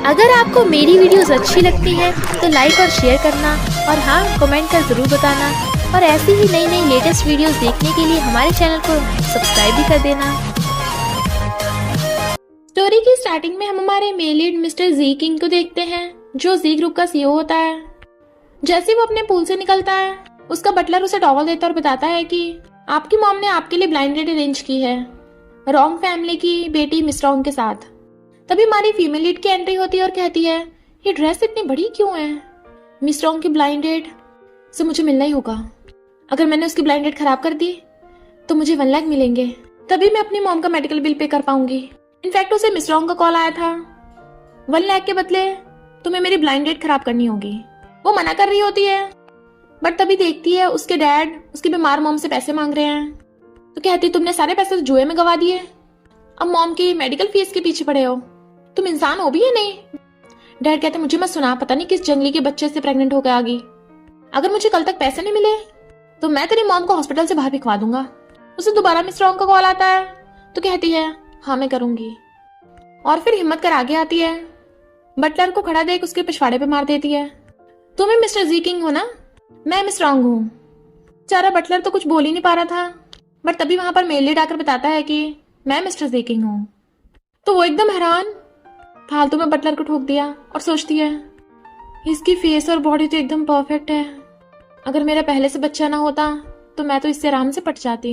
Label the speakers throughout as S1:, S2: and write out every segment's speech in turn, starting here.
S1: अगर आपको मेरी वीडियोस अच्छी लगती है तो लाइक और शेयर करना, और हाँ, कमेंट कर ज़रूर बताना। और ऐसी ही नई नई लेटेस्ट वीडियोस देखने के लिए हमारे चैनल को सब्सक्राइब भी कर देना। स्टोरी की स्टार्टिंग में हम हमारे मेल लीड मिस्टर जी किंग को देखते हैं, जो जी ग्रुप का सीईओ होता है। जैसे वो अपने पूल से निकलता है, उसका बटलर उसे टॉवल देता और बताता है कि आपकी मॉम ने आपके लिए ब्लाइंड डेट अरेंज की है रॉन्ग फैमिली की बेटी मिस रॉन्ग के साथ। तभी हमारी फीमेल लीड की एंट्री होती है और कहती है, ये ड्रेस इतनी बड़ी क्यों है? मिस रॉन्ग की ब्लाइंड डेट से मुझे मिलना ही होगा। अगर मैंने उसकी ब्लाइंड डेट खराब कर दी तो मुझे 1 लाख मिलेंगे, तभी मैं अपनी मॉम का मेडिकल बिल पे कर पाऊंगी। इनफैक्ट उसे मिस रॉन्ग का कॉल आया था, 1 लाख के बदले तुम्हें मेरी ब्लाइंड डेट खराब करनी होगी। वो मना कर रही होती है, बट तभी देखती है उसके डैड उसकी बीमार मॉम से पैसे मांग रहे हैं। तो कहती, तुमने सारे पैसे तो जुए में गवा दिए, अब मॉम की मेडिकल फीस के पीछे पड़े हो, तुम इंसान हो भी या नहीं? डैड कहते, मुझे मत सुना, पता नहीं किस जंगली के बच्चे से प्रेग्नेंट होकर आ गई। अगर मुझे कल तक पैसे नहीं मिले तो मैं तेरी मॉम को हॉस्पिटल से बाहर भिजवा दूंगा। उसे दोबारा मिस रॉन्ग का कॉल आता है, तो कहती है, हाँ मैं करूंगी। और फिर हिम्मत कर आगे आती है, बटलर को खड़ा देख उसके पिछवाड़े पे मार देती है। तुम्हें मिस्टर जी किंग हो ना, मैं मिस रॉन्ग हूँ। बेचारा बटलर तो कुछ बोल ही नहीं पा रहा था, बट तभी वहां पर मेल लीड आकर बताता है कि मैं मिस्टर जी किंग हूँ। तो वो एकदम हैरान, फालतू में बटलर को ठोक दिया, और सोचती है इसकी फेस और बॉडी तो एकदम परफेक्ट है, अगर मेरा पहले से बच्चा ना होता तो मैं तो इससे आराम से पट जाती।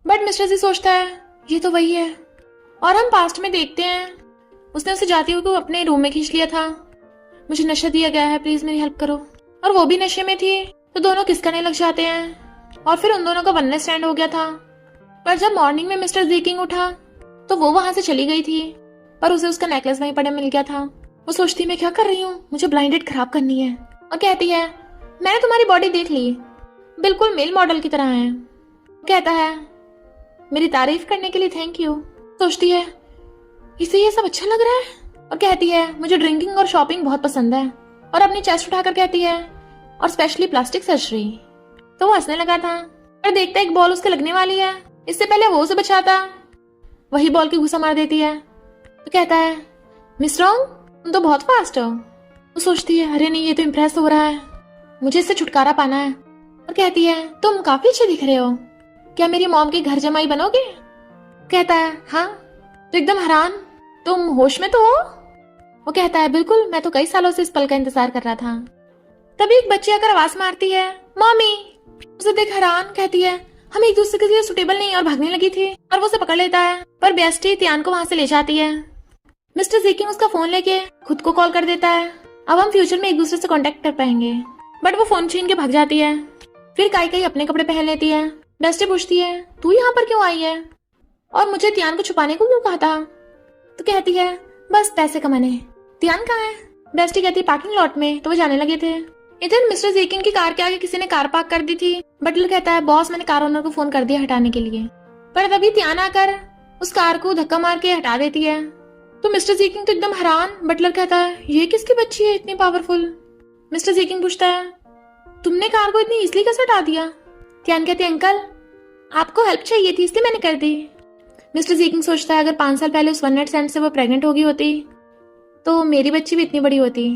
S1: बट मिस्टर जी सोचता है ये तो वही है। और हम पास्ट में देखते हैं, उसने उसे जाते हुए अपने रूम में खींच लिया था। मुझे नशा दिया गया है, प्लीज मेरी हेल्प करो। और वो भी नशे में थी, तो दोनों किस करने लग जाते हैं, और फिर उन दोनों का वन नाइट स्टैंड हो गया था। पर जब मॉर्निंग में मिस्टर जी किंग उठा तो वो वहां से चली गई थी, पर उसे उसका नेकलेस वहीं पड़े मिल गया था। वो सोचती, मैं क्या कर रही हूँ, मुझे ब्लाइंड डेट खराब करनी है। और कहती है, मैंने तुम्हारी बॉडी देख ली, बिल्कुल मेल मॉडल की तरह है। कहता है, मेरी तारीफ करने के लिए थैंक यू। सोचती है इसे ये सब अच्छा लग रहा है, और कहती है, मुझे ड्रिंकिंग और शॉपिंग बहुत पसंद है। और अपनी चेस्ट उठाकर कहती है, और स्पेशली प्लास्टिक सर्जरी। तो वो हंसने लगा था, पर देखता एक बॉल उसके लगने वाली है, इससे पहले वो उसे बचाता, वही बॉल की घुसा मार देती है। तो कहता है, मिस रॉन्ग तुम तो बहुत फास्ट हो। वो सोचती है, अरे नहीं, ये तो इम्प्रेस हो रहा है, मुझे इससे छुटकारा पाना है। और कहती है, तुम काफी अच्छे दिख रहे हो, क्या मेरी मॉम के घर जमाई बनोगे? कहता है, हाँ। तो एकदम हैरान, तुम होश में तो हो? वो कहता है, बिल्कुल, मैं तो कई सालों से इस पल का इंतजार कर रहा था। तभी एक बच्ची आकर आवाज मारती है, मॉमी। उसे देख हैरान, कहती है, हम एक दूसरे के लिए सुटेबल नहीं, और भागने लगी थी। और वो उसे पकड़ लेता है, पर बेस्टी तियान को वहां से ले जाती है। मिस्टर जी किंग उसका फोन लेके खुद को कॉल कर देता है, अब हम फ्यूचर में एक दूसरे से कांटेक्ट कर पाएंगे। बट वो फोन छीन के भाग जाती है। फिर काई अपने कपड़े पहन लेती है। बेस्टी पूछती है, तू यहाँ पर क्यों आई है, और मुझे तियान को छुपाने को क्यों कहा था? तो कहती है, बस पैसे कमाने। तियान कहाँ है? बेस्टी कहती है, पार्किंग लॉट में। तो वो जाने लगे थे। इधर मिस्टर जी किंग की कार के आगे किसी ने कार पार्क कर दी थी। बटलर कहता है, बॉस मैंने कार ओनर को फोन कर दिया हटाने के लिए। पर तभी तियान आकर उस कार को धक्का मार के हटा देती है। तो मिस्टर जी किंग तो एकदम हैरान। बटलर कहता है, ये किसकी बच्ची है इतनी पावरफुल? मिस्टर जी किंग पूछता है, तुमने कार को इतनी इजली कैसे हटा दिया? तियान कहती है, अंकल आपको हेल्प चाहिए थी इसलिए मैंने कर दी। मिस्टर जी किंग सोचता है, अगर 5 साल पहले उस वन नाइट स्टैंड से वो प्रेग्नेंट होगी होती तो मेरी बच्ची भी इतनी बड़ी होती।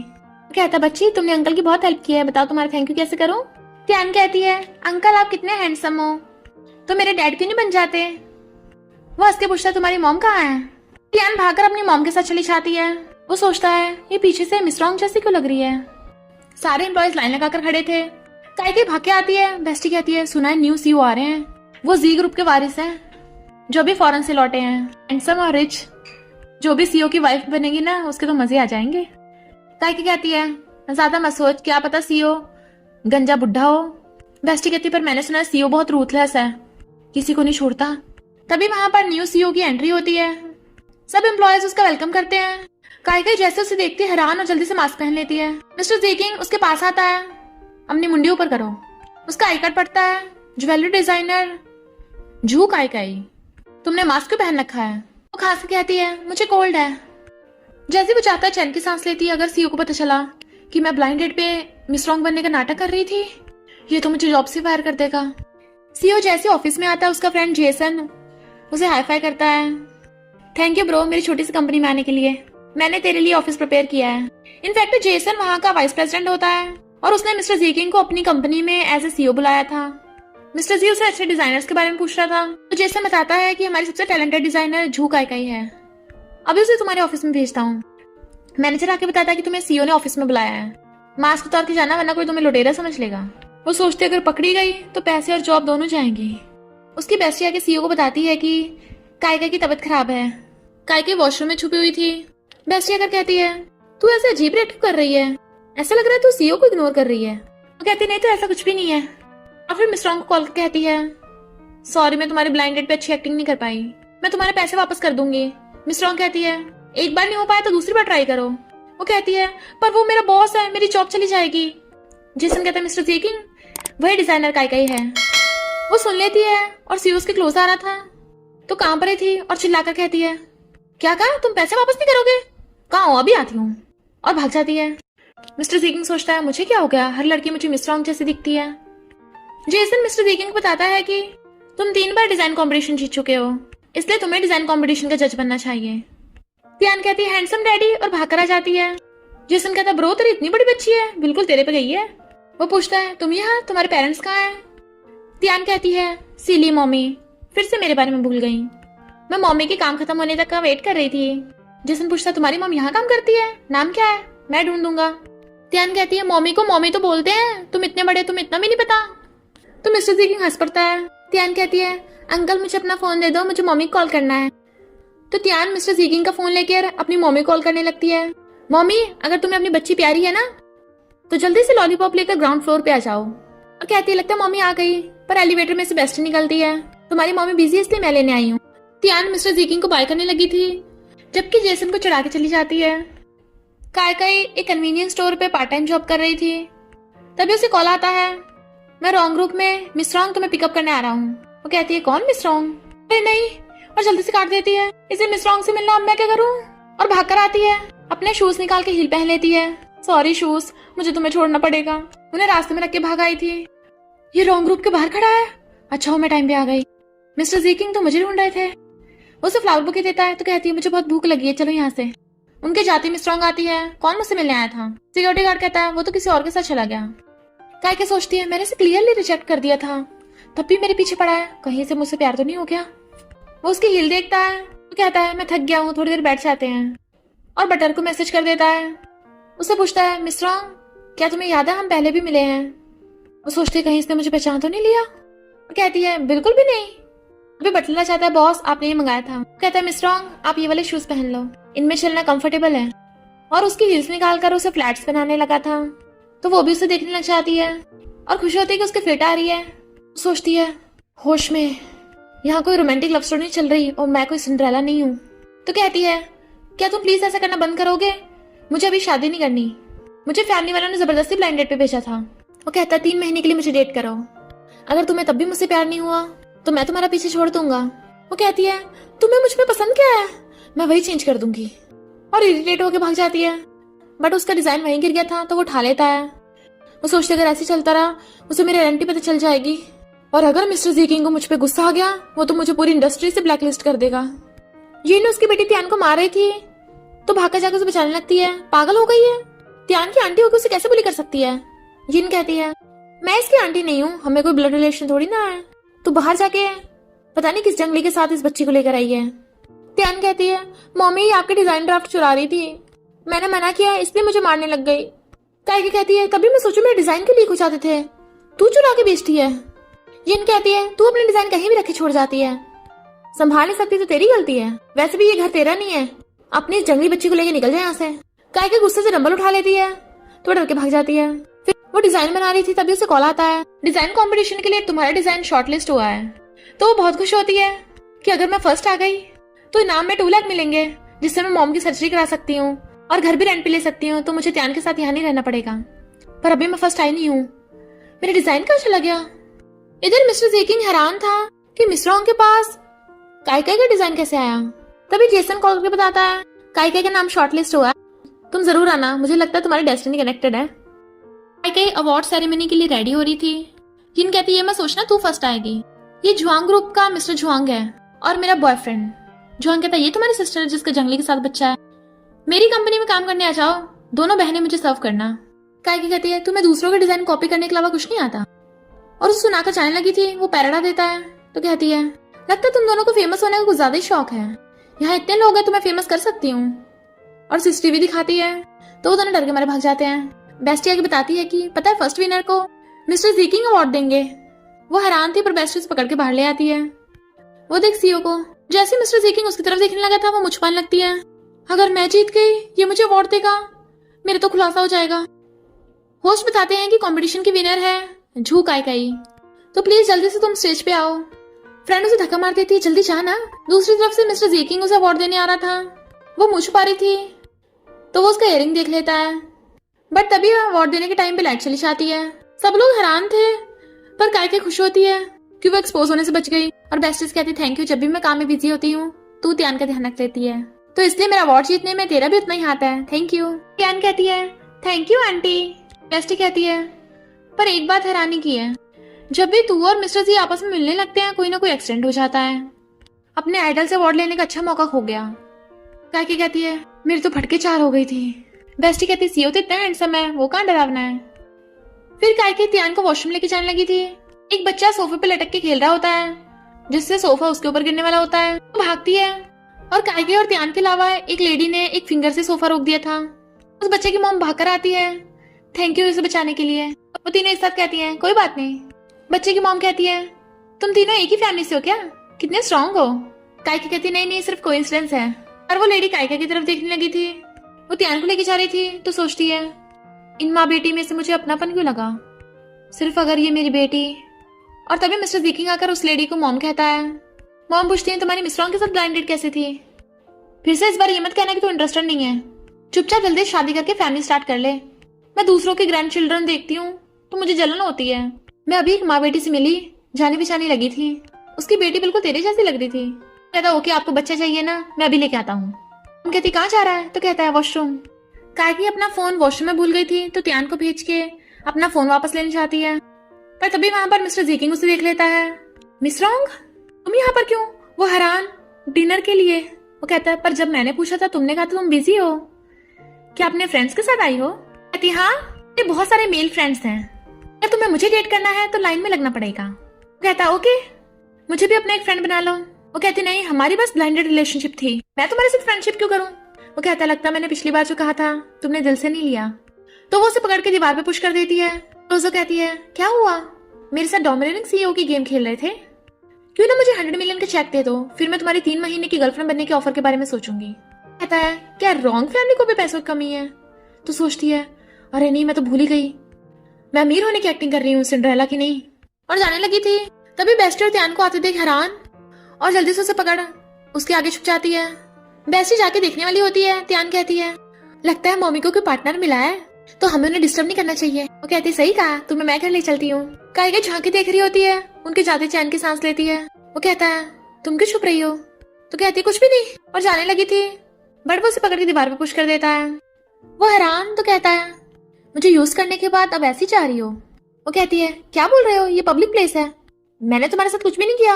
S1: कहता, बच्ची तुमने अंकल की बहुत हेल्प की है, बताओ तुम्हारा थैंक यू कैसे करूं? तियान कहती है, अंकल आप कितने हैंडसम हो, तो मेरे डैड क्यों नहीं बन जाते? वो हंस के पूछता है, तुम्हारी मॉम कहाँ है? तियान भागकर अपनी मॉम के साथ चली जाती है। वो सोचता है, ये पीछे से मिस रॉन्ग जैसी क्यों लग रही है? सारे एम्प्लॉयज लाइन लगाकर खड़े थे। काई भाग के आती है। बेस्टी कहती है, सुना है न्यू सीईओ आ रहे हैं, वो जी ग्रुप के वारिस हैं, जो भी फॉरेन से लौटे हैं, हैंडसम और रिच। जो भी सीईओ की वाइफ बनेगी ना, उसके तो मजे आ जाएंगे। काई कहती है, ज्यादा मत सोच, क्या पता सीईओ गंजा बुढ़ा हो। बेस्टी कहती है, पर मैंने सुना है सीईओ बहुत रूथलेस है, किसी को नहीं छोड़ता। तभी वहां पर न्यू सीईओ की एंट्री होती है। सब एम्प्लॉयज उसका वेलकम करते हैं। काई जैसे उसे देखती है हैरान, और जल्दी से मास्क पहन लेती है। मिस्टर जी किंग उसके पास आता है, अपनी मुंडी ऊपर करो। उसका आई कार्ड पड़ता है, ज्वेलरी डिजाइनर जू काई, तुमने मास्क क्यों पहन रखा है? वो खांस के कहती है, मुझे कोल्ड है। जैसे वो चाहता है चैन की सांस लेती है। अगर सीईओ को पता चला कि मैं ब्लाइंड डेट पे मिस रॉन्ग बनने का नाटक कर रही थी, ये तो मुझे जॉब से फायर कर देगा। सीईओ जैसे ऑफिस में आता है, उसका फ्रेंड जेसन उसे हाई फाई करता है। थैंक यू ब्रो, मेरी छोटी सी कंपनी में आने के लिए। मैंने तेरे लिए ऑफिस प्रिपेयर किया है। इनफैक्ट जेसन वहाँ का वाइस प्रेसिडेंट होता है और उसने मिस्टर जीकिंग को अपनी कंपनी में एज ए सीईओ बुलाया था। मिस्टर जी उसे अच्छे डिजाइनर्स के बारे में पूछ रहा था, तो जेसन बताता है कि हमारी सबसे टैलेंटेड डिजाइनर झू काई है। अभी उसे तुम्हारे ऑफिस में भेजता हूँ। मैनेजर आके बताता है कि तुम्हें सीईओ ने ऑफिस में बुलाया है, मास्क उतार के जाना वरना कोई तुम्हें लुटेरा समझ लेगा। वो सोचते अगर पकड़ी गई तो पैसे और जॉब दोनों जाएंगी। उसकी बेस्टी आके सीईओ को बताती है कि कायका की तबीयत खराब है। कायका वॉशरूम में छुपी हुई थी। बेस्टी आकर कहती है तू ऐसे अजीब रिएक्ट कर रही है, ऐसा लग रहा है तू सीईओ को इग्नोर कर रही है। वो कहती नहीं तो ऐसा कुछ भी नहीं है। और फिर मिस्ट्रॉन्ग को कॉल करके कहती है सॉरी मैं तुम्हारी ब्लाइंड डेट पे अच्छी एक्टिंग नहीं कर पाई, मैं तुम्हारे पैसे वापस कर दूंगी। मिस्ट्रॉन्ग कहती है एक बार नहीं हो पाया तो दूसरी बार ट्राई करो। वो कहती है पर वो मेरा बॉस है, मेरी जॉब चली जाएगी। जेसन कहता है मिस्टर जेकिंग वही डिजाइनर कायका ही है। वो सुन लेती है और सीईओ के क्लोज आ रहा था तो कहां पर ही थी और चिल्लाकर कहती है क्या कहा तुम पैसे वापस नहीं करोगे, कहाँ हो अभी आती हूँ, और भाग जाती है। मिस्टर जेकिंग सोचता है मुझे क्या हो गया, हर लड़की मुझे मिस्ट्रॉन्ग जैसी दिखती है। जेसन मिस्टर जेकिंग को बताता है कि तुम 3 बार डिजाइन कंपटीशन जीत चुके हो, इसलिए तुम्हें डिजाइन कंपटीशन का जज बनना चाहिए। तियान कहती है हैंडसम डैडी और भाग कर आ जाती है। जेसन कहता ब्रो तेरी इतनी बड़ी बच्ची है, बिल्कुल तेरे पे गई है। वो पूछता है तुम यहाँ, तुम्हारे पेरेंट्स कहाँ हैं? तियान कहती है सिली मम्मी फिर से मेरे बारे में भूल गई, मैं मम्मी के काम खत्म होने तक का वेट कर रही थी। जेसन पूछता तुम्हारी मम्मी यहाँ काम करती है, नाम क्या है, मैं ढूंढ दूंगा। तियान कहती है मम्मी को मम्मी तो बोलते हैं, तुम इतने बड़े तुम्हें इतना भी नहीं पता। तो मिस्टर जेकिंग हंस पड़ता है। तियान कहती है अंकल मुझे अपना फोन दे दो, मुझे मम्मी को कॉल करना है। तो तियान मिस्टर जेकिंग का फोन लेकर अपनी मम्मी कॉल करने लगती है। मम्मी अगर तुम्हें अपनी बच्ची प्यारी है ना तो जल्दी से लॉलीपॉप लेकर ग्राउंड फ्लोर पे आ जाओ। और कहती है लगता है मम्मी आ गई, पर एलिवेटर में से बेस्ट निकलती है, तुम्हारी मम्मी बिजी है इसलिए मैं लेने आई हूँ। तियान मिस्टर जेकिंग को बाय करने लगी थी जबकि जेसन को चढ़ा के चली जाती है। कायकाई एक कन्वीनियंस स्टोर पे पार्ट टाइम जॉब कर रही थी, तभी उसे कॉल आता है मैं रॉन्ग ग्रुप में मिस्ट्रॉन्ग तुम्हें पिकअप करने आ रहा हूँ। वो कहती है कौन मिस्ट्रॉन्ग, अरे नहीं, और जल्दी से काट देती है। इसे मिस्ट्रॉन्ग से मिलना अब मैं क्या करूँ, और भाग कर आती है। अपने शूज निकाल के हील पहन लेती है। सॉरी शूज मुझे तुम्हें छोड़ना पड़ेगा, उन्हें रास्ते में रख के भाग आई थी। ये रॉन्ग ग्रुप के बाहर खड़ा है, अच्छा हो मैं टाइम पे आ गई। मिस्टर जेकिंग तो मुझे ढूंढ रहे थे। उसे फ्लावर बुके देता है तो कहती है मुझे बहुत भूख लगी है, चलो यहाँ से। उनके जाते मिस्ट्रॉन्ग आती है, कौन मुझसे मिलने आया था? सिक्योरिटी गार्ड कहता है वो तो किसी और के साथ चला गया। कायका सोचती है मैंने इसे क्लियरली रिजेक्ट कर दिया था, तब भी मेरे पीछे पड़ा है, कहीं से मुझसे प्यार तो नहीं हो गया। वो उसकी हील देखता है तो कहता है मैं थक गया हूँ, थोड़ी देर बैठ जाते हैं, और बटर को मैसेज कर देता है। उससे पूछता है मिस्ट्रॉन्ग क्या तुम्हें याद है हम पहले भी मिले हैं? वो सोचती है कहीं इसने मुझे पहचान तो नहीं लिया। कहती है बिल्कुल भी नहीं, अभी बटलना चाहता है बॉस आपने ये मंगाया था। कहता है मिस्ट्रॉन्ग आप ये वाले शूज पहन लो, इनमें चलना कंफर्टेबल है। और उसकी हील्स निकाल कर उसे फ्लैट्स पहनाने लगा था, तो वो भी उसे देखने लग जाती है और खुशी होती है कि उसके फिट आ रही है। सोचती है होश में, यहाँ कोई रोमांटिक लव स्टोरी नहीं चल रही और मैं कोई सिंड्रेला नहीं हूँ। तो कहती है क्या तुम प्लीज ऐसा करना बंद करोगे, मुझे अभी शादी नहीं करनी, मुझे फैमिली वालों ने जबरदस्ती ब्लाइंड डेट पे भेजा था। वो कहता है 3 महीने के लिए मुझे डेट करो, अगर तुम्हें तब भी मुझसे प्यार नहीं हुआ तो मैं तुम्हारा पीछे छोड़ दूंगा। वो कहती है तुम्हें मुझ में पसंद क्या है, मैं वही चेंज कर दूंगी, और इरिटेट होकर भाग जाती है। बट उसका डिजाइन वहीं गिर गया था तो वो उठा लेता है। वो सोचते अगर ऐसे चलता रहा उसे मेरी आइडेंटिटी पता चल जाएगी, और अगर मिस्टर जेकिंग को मुझ पे गुस्सा आ गया वो तो मुझे पूरी इंडस्ट्री से ब्लैकलिस्ट कर देगा। ये ने उसकी बेटी त्यान को मार रही थी तो भागकर जाकर उसे बचाने लगती है। पागल हो गई है, त्यान की आंटी होकर उसे कैसे बुली कर सकती है? जिन कहती है मैं इसकी आंटी नहीं हूँ, हमें कोई ब्लड रिलेशन थोड़ी ना है, तू बाहर जाके पता नहीं किस जंगली के साथ इस बच्ची को लेकर आई है। त्यान कहती है मम्मी आपके डिजाइन ड्राफ्ट चुरा रही थी, मैंने मना किया इसलिए मुझे मारने लग गई। कायकी कहती है तभी मैं सोचू मेरे डिजाइन के लीक हो जाते थे, तू चुरा के बेचती है। जिन कहती है तू अपने डिजाइन कहीं भी रखे छोड़ जाती है, संभाल नहीं सकती तो तेरी गलती है, वैसे भी ये घर तेरा नहीं है, अपनी इस जंगली बच्ची को लेकर निकल जाए यहाँ से। कायकी गुस्से से डंबल उठा लेती है तो डर के भाग जाती है। फिर वो डिजाइन बना रही थी तभी उसे कॉल आता है डिजाइन कंपटीशन के लिए तुम्हारा डिजाइन शॉर्टलिस्ट हुआ है। तो वो बहुत खुश होती है कि अगर मैं फर्स्ट आ गई तो इनाम में 2 लाख मिलेंगे, जिससे मैं मॉम की सर्जरी करा सकती हूँ और घर भी रेंट पे ले सकती हूँ, तो मुझे त्यान के साथ यहाँ नहीं रहना पड़ेगा। पर अभी मैं फर्स्ट आई नहीं हूँ, मेरा डिजाइन कहाँ चला गया? इधर मिस्टर जेकिंग हैरान था कि मिस्ट्रॉन्ग के पास कायका का डिजाइन कैसे आया। तभी जेसन कॉल करके बताता है कायका का नाम शॉर्टलिस्ट हुआ है, तुम जरूर आना, मुझे लगता है तुम्हारी डेस्टिनी कनेक्टेड है। कायका अवार्ड सेरेमनी के लिए रेडी हो रही थी। जिन कहती है मैं सोचना तू फर्स्ट आएगी, ये जुआंग ग्रुप का मिस्टर जुआंग है और मेरा बॉयफ्रेंड। जुआंग कहता है ये तुम्हारी सिस्टर है जिसका जंगली के साथ बच्चा है। मेरी कंपनी में काम करने आ जाओ, दोनों बहनें मुझे सर्व करना। कायकी कहती है तुम्हें दूसरों के डिजाइन कॉपी करने के अलावा कुछ नहीं आता। और उसे सुनाकर जाने लगी थी, वो पैराडा देता है तो कहती है लगता है तुम दोनों को फेमस होने का कुछ ज्यादा ही शौक है, यहाँ इतने लोग हैं तो मैं फेमस कर सकती हूँ। और सिस्टरी भी दिखाती है तो वो दोनों डर के मारे भाग जाते हैं। बेस्टी आगे बताती है कि पता है फर्स्ट विनर को मिस्टर जीकिंग अवार्ड देंगे। वो हैरान थी पर बेस्टी उसे पकड़ के बाहर ले आती है। वो देख सीओ को, जैसे मिस्टर जीकिंग उसकी तरफ देखने लगा था वो मुझपाने लगती है, अगर मैं जीत गई ये मुझे अवार्ड देगा, मेरा तो खुलासा हो जाएगा। होस्ट बताते हैं कि कंपटीशन की विनर है झू काई, तो प्लीज जल्दी से तुम स्टेज पे आओ। फ्रेंड उसे धक्का मार देती है, जल्दी जाना। दूसरी तरफ से मिस्टर जीकिंग उसे अवार्ड देने आ रहा था, वो मुझ पा रही थी तो वो उसका इयरिंग देख लेता है। बट तभी अवार्ड देने के टाइम पे लाइट चली जाती है। सब लोग हैरान थे पर कायके खुश होती है कि वो एक्सपोज होने से बच गई। और बेस्टिस कहती थैंक यू, जब भी मैं काम में बिजी होती हूँ तू त्यान का ध्यान रख लेती है, तो इसलिए मेरा अवार्ड जीतने में तेरा भी उतना ही हाथ है, थैंक यू। त्यान कहती है थैंक यू आंटी। बेस्टी कहती है पर एक बात हैरानी की है, जब भी तू और मिस्टर जी आपस में मिलने लगते हैं कोई ना कोई एक्सीडेंट हो जाता है। अपने आइडल से अवार्ड लेने का अच्छा मौका खो गया। कायकी कहती है मेरी तो फटके 4 हो गई थी। बेस्टी कहती है सीओ तो इतना हैंडसम है, वो कहाँ डरावना है। फिर कायकी त्यान को वॉशरूम लेके जाने लगी थी। एक बच्चा सोफे पे लटक के खेल रहा होता है जिससे सोफा उसके ऊपर गिरने वाला होता है। वो भागती है और कायकी और त्यान के अलावा एक लेडी ने एक फिंगर से सोफा रोक दिया था। उस बच्चे की मॉम भागकर आती है थैंक यू इसे बचाने के लिए। वो तीनों एक साथ कहती हैं कोई बात नहीं। बच्चे की मॉम कहती है तुम तीनों एक ही फैमिली से हो क्या, कितने स्ट्रांग हो। कायकी कहती नहीं नहीं सिर्फ कोइंसिडेंस है। और वो लेडी कायका की तरफ देखने लगी थी। वो त्यान को लेके जा रही थी तो सोचती है इन माँ बेटी में से मुझे अपनापन क्यों लगा, सिर्फ अगर ये मेरी बेटी। और तभी मिस्टर जीकिंग आकर उस लेडी को मॉम कहता है। मॉम पूछती है तुम्हारी मिस्ट्रॉन्ग के साथ ब्लाइंड डेट कैसे थी। फिर से इस बार ये मत कहना कि तू इंटरेस्टेड नहीं है, चुपचाप जल्दी शादी करके फैमिली स्टार्ट कर ले। मैं दूसरों के ग्रैंड चिल्ड्रन देखती हूँ तो मुझे जलन होती है। मैं अभी एक माँ बेटी से मिली, जानी बिछानी लगी थी, उसकी बेटी बिल्कुल तेरे जैसी लग रही थी। कहता ओके आपको बच्चा चाहिए ना, मैं अभी लेके आता हूँ। हम कहती कहाँ जा रहा है तो कहता है वॉशरूम। कायकी अपना फोन वॉशरूम में भूल गई थी तो त्यान को भेज के अपना फोन वापस लेने चाहती है, पर तभी वहां पर मिस्टर जीकिंग उसे देख लेता है। मिस रॉन्ग तुम यहाँ पर क्यों। वो हैरान, डिनर के लिए। वो कहता है पर जब मैंने पूछा था तुमने कहा तुम बिजी हो, क्या अपने फ्रेंड्स के साथ आई हो। कहती हाँ ये बहुत सारे मेल फ्रेंड्स हैं, अगर तुम्हें मुझे डेट करना है तो लाइन में लगना पड़ेगा। वो कहता ओके मुझे भी अपना एक फ्रेंड बना लो। वो कहती नहीं हमारी बस ब्लाइंडेड रिलेशनशिप थी, मैं तुम्हारे साथ फ्रेंडशिप क्यों करूं। वो कहता लगता मैंने पिछली बार जो कहा था तुमने दिल से नहीं लिया। तो वो उसे पकड़ के दीवार पे पुश कर देती है। रोज़ो कहती है क्या हुआ, मेरे साथ डोमिनेटिंग सीईओ की गेम खेल रहे थे, क्यों ना मुझे 100 मिलियन का चेक दे दो, फिर मैं तुम्हारी 3 महीने की गर्लफ्रेंड बनने के ऑफर के बारे में सोचूंगी। कहता है क्या रॉन्ग फैमिली को भी पैसों की कमी है। तो सोचती है अरे नहीं मैं तो भूल ही गई, मैं अमीर होने की एक्टिंग कर रही हूँ सिंड्रेला की नहीं। और जाने लगी थी तभी बेस्टी और त्यान को आते देख हैरान और जल्दी से उसे पकड़ उसके आगे छुप जाती है। बेस्टी जाके देखने वाली होती है। त्यान कहती है लगता है मम्मी को कोई पार्टनर मिला है तो हमें उन्हें डिस्टर्ब नहीं करना चाहिए। वो कहती सही कहा, तुम्हें मैं घर ले चलती हूँ। कायके झांकी देख रही होती है, उनके जाते चैन की सांस लेती है। वो कहता है तुम क्यों छुप रही हो। तो कहती कुछ भी नहीं और जाने लगी थी, बट वो उसे पकड़ के दीवार पे पुश कर देता है। वो हैरान तो कहता है मुझे यूज करने के बाद अब ऐसी चाह रही हो। वो कहती है क्या बोल रहे हो, ये पब्लिक प्लेस है, मैंने तुम्हारे साथ कुछ भी नहीं किया।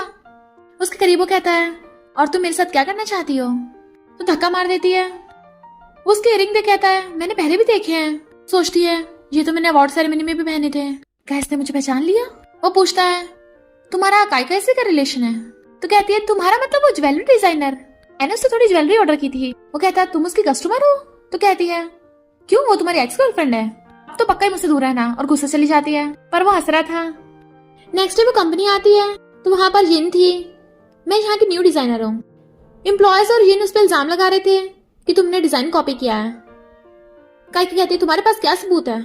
S1: उसके करीब वो कहता है और तुम मेरे साथ क्या करना चाहती हो। तो धक्का मार देती है। वो उसके इयरिंग देख कहता है मैंने पहले भी देखे हैं। सोचती है ये तो मैंने अवार्ड सेरेमनी में भी पहने थे, क्या इसने मुझे पहचान लिया। वो पूछता है तुम्हारा कायका से का रिलेशन है। तो कहती है तुम्हारा मतलब वो ज्वेलरी डिजाइनर, मैंने उससे थोड़ी ज्वेलरी ऑर्डर की थी। वो कहता है तुम उसकी कस्टमर हो। तो कहती है क्यों वो तुम्हारी एक्स गर्लफ्रेंड है, अब तो पक्का ही मुझसे दूर रहना। और गुस्सा चली जाती है पर वो हंस रहा था। नेक्स्ट डे वो कंपनी आती है तो वहां पर यिन थी, मैं यहाँ की न्यू डिजाइनर हूँ। एम्प्लॉयज और यिन उस पर इल्जाम लगा रहे थे कि तुमने डिजाइन कॉपी किया है। कायकी कहती है तुम्हारे पास क्या सबूत है।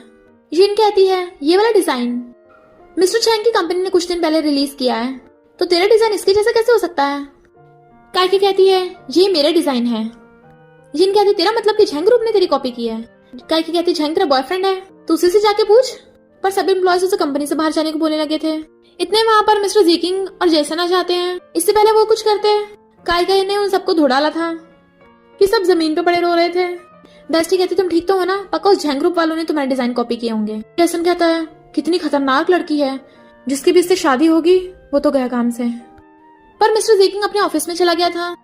S1: यिन कहती है ये वाला डिजाइन मिस्टर चैंग की कंपनी ने कुछ दिन पहले रिलीज किया है, तो तेरा डिजाइन इसके जैसा कैसे हो सकता है। कायकी कहती है ये मेरा डिजाइन है। यिन कहती तेरा मतलब कि झेंग ग्रुप ने तेरी कॉपी की है। कायकी कहती झेंग तेरा बॉयफ्रेंड है तो उसी से जाके पूछ। पर सभी एम्प्लॉयज उसे कंपनी से बाहर जाने को बोलने लगे थे। इतने वहां पर मिस्टर जीकिंग और जेसन आ जाते हैं। इससे पहले वो कुछ करते कायका ने उन सबको धो डाला था कि सब जमीन पे पड़े रो रहे थे। बेस्टी कहती तुम ठीक तो हो ना, पक्का उस झेंग ग्रुप वालों ने तुम्हारे डिजाइन कॉपी किए होंगे। जेसन कहता है कितनी खतरनाक लड़की है, जिसकी भी इससे शादी होगी वो तो गया काम से। पर मिस्टर जीकिंग अपने ऑफिस में चला गया था।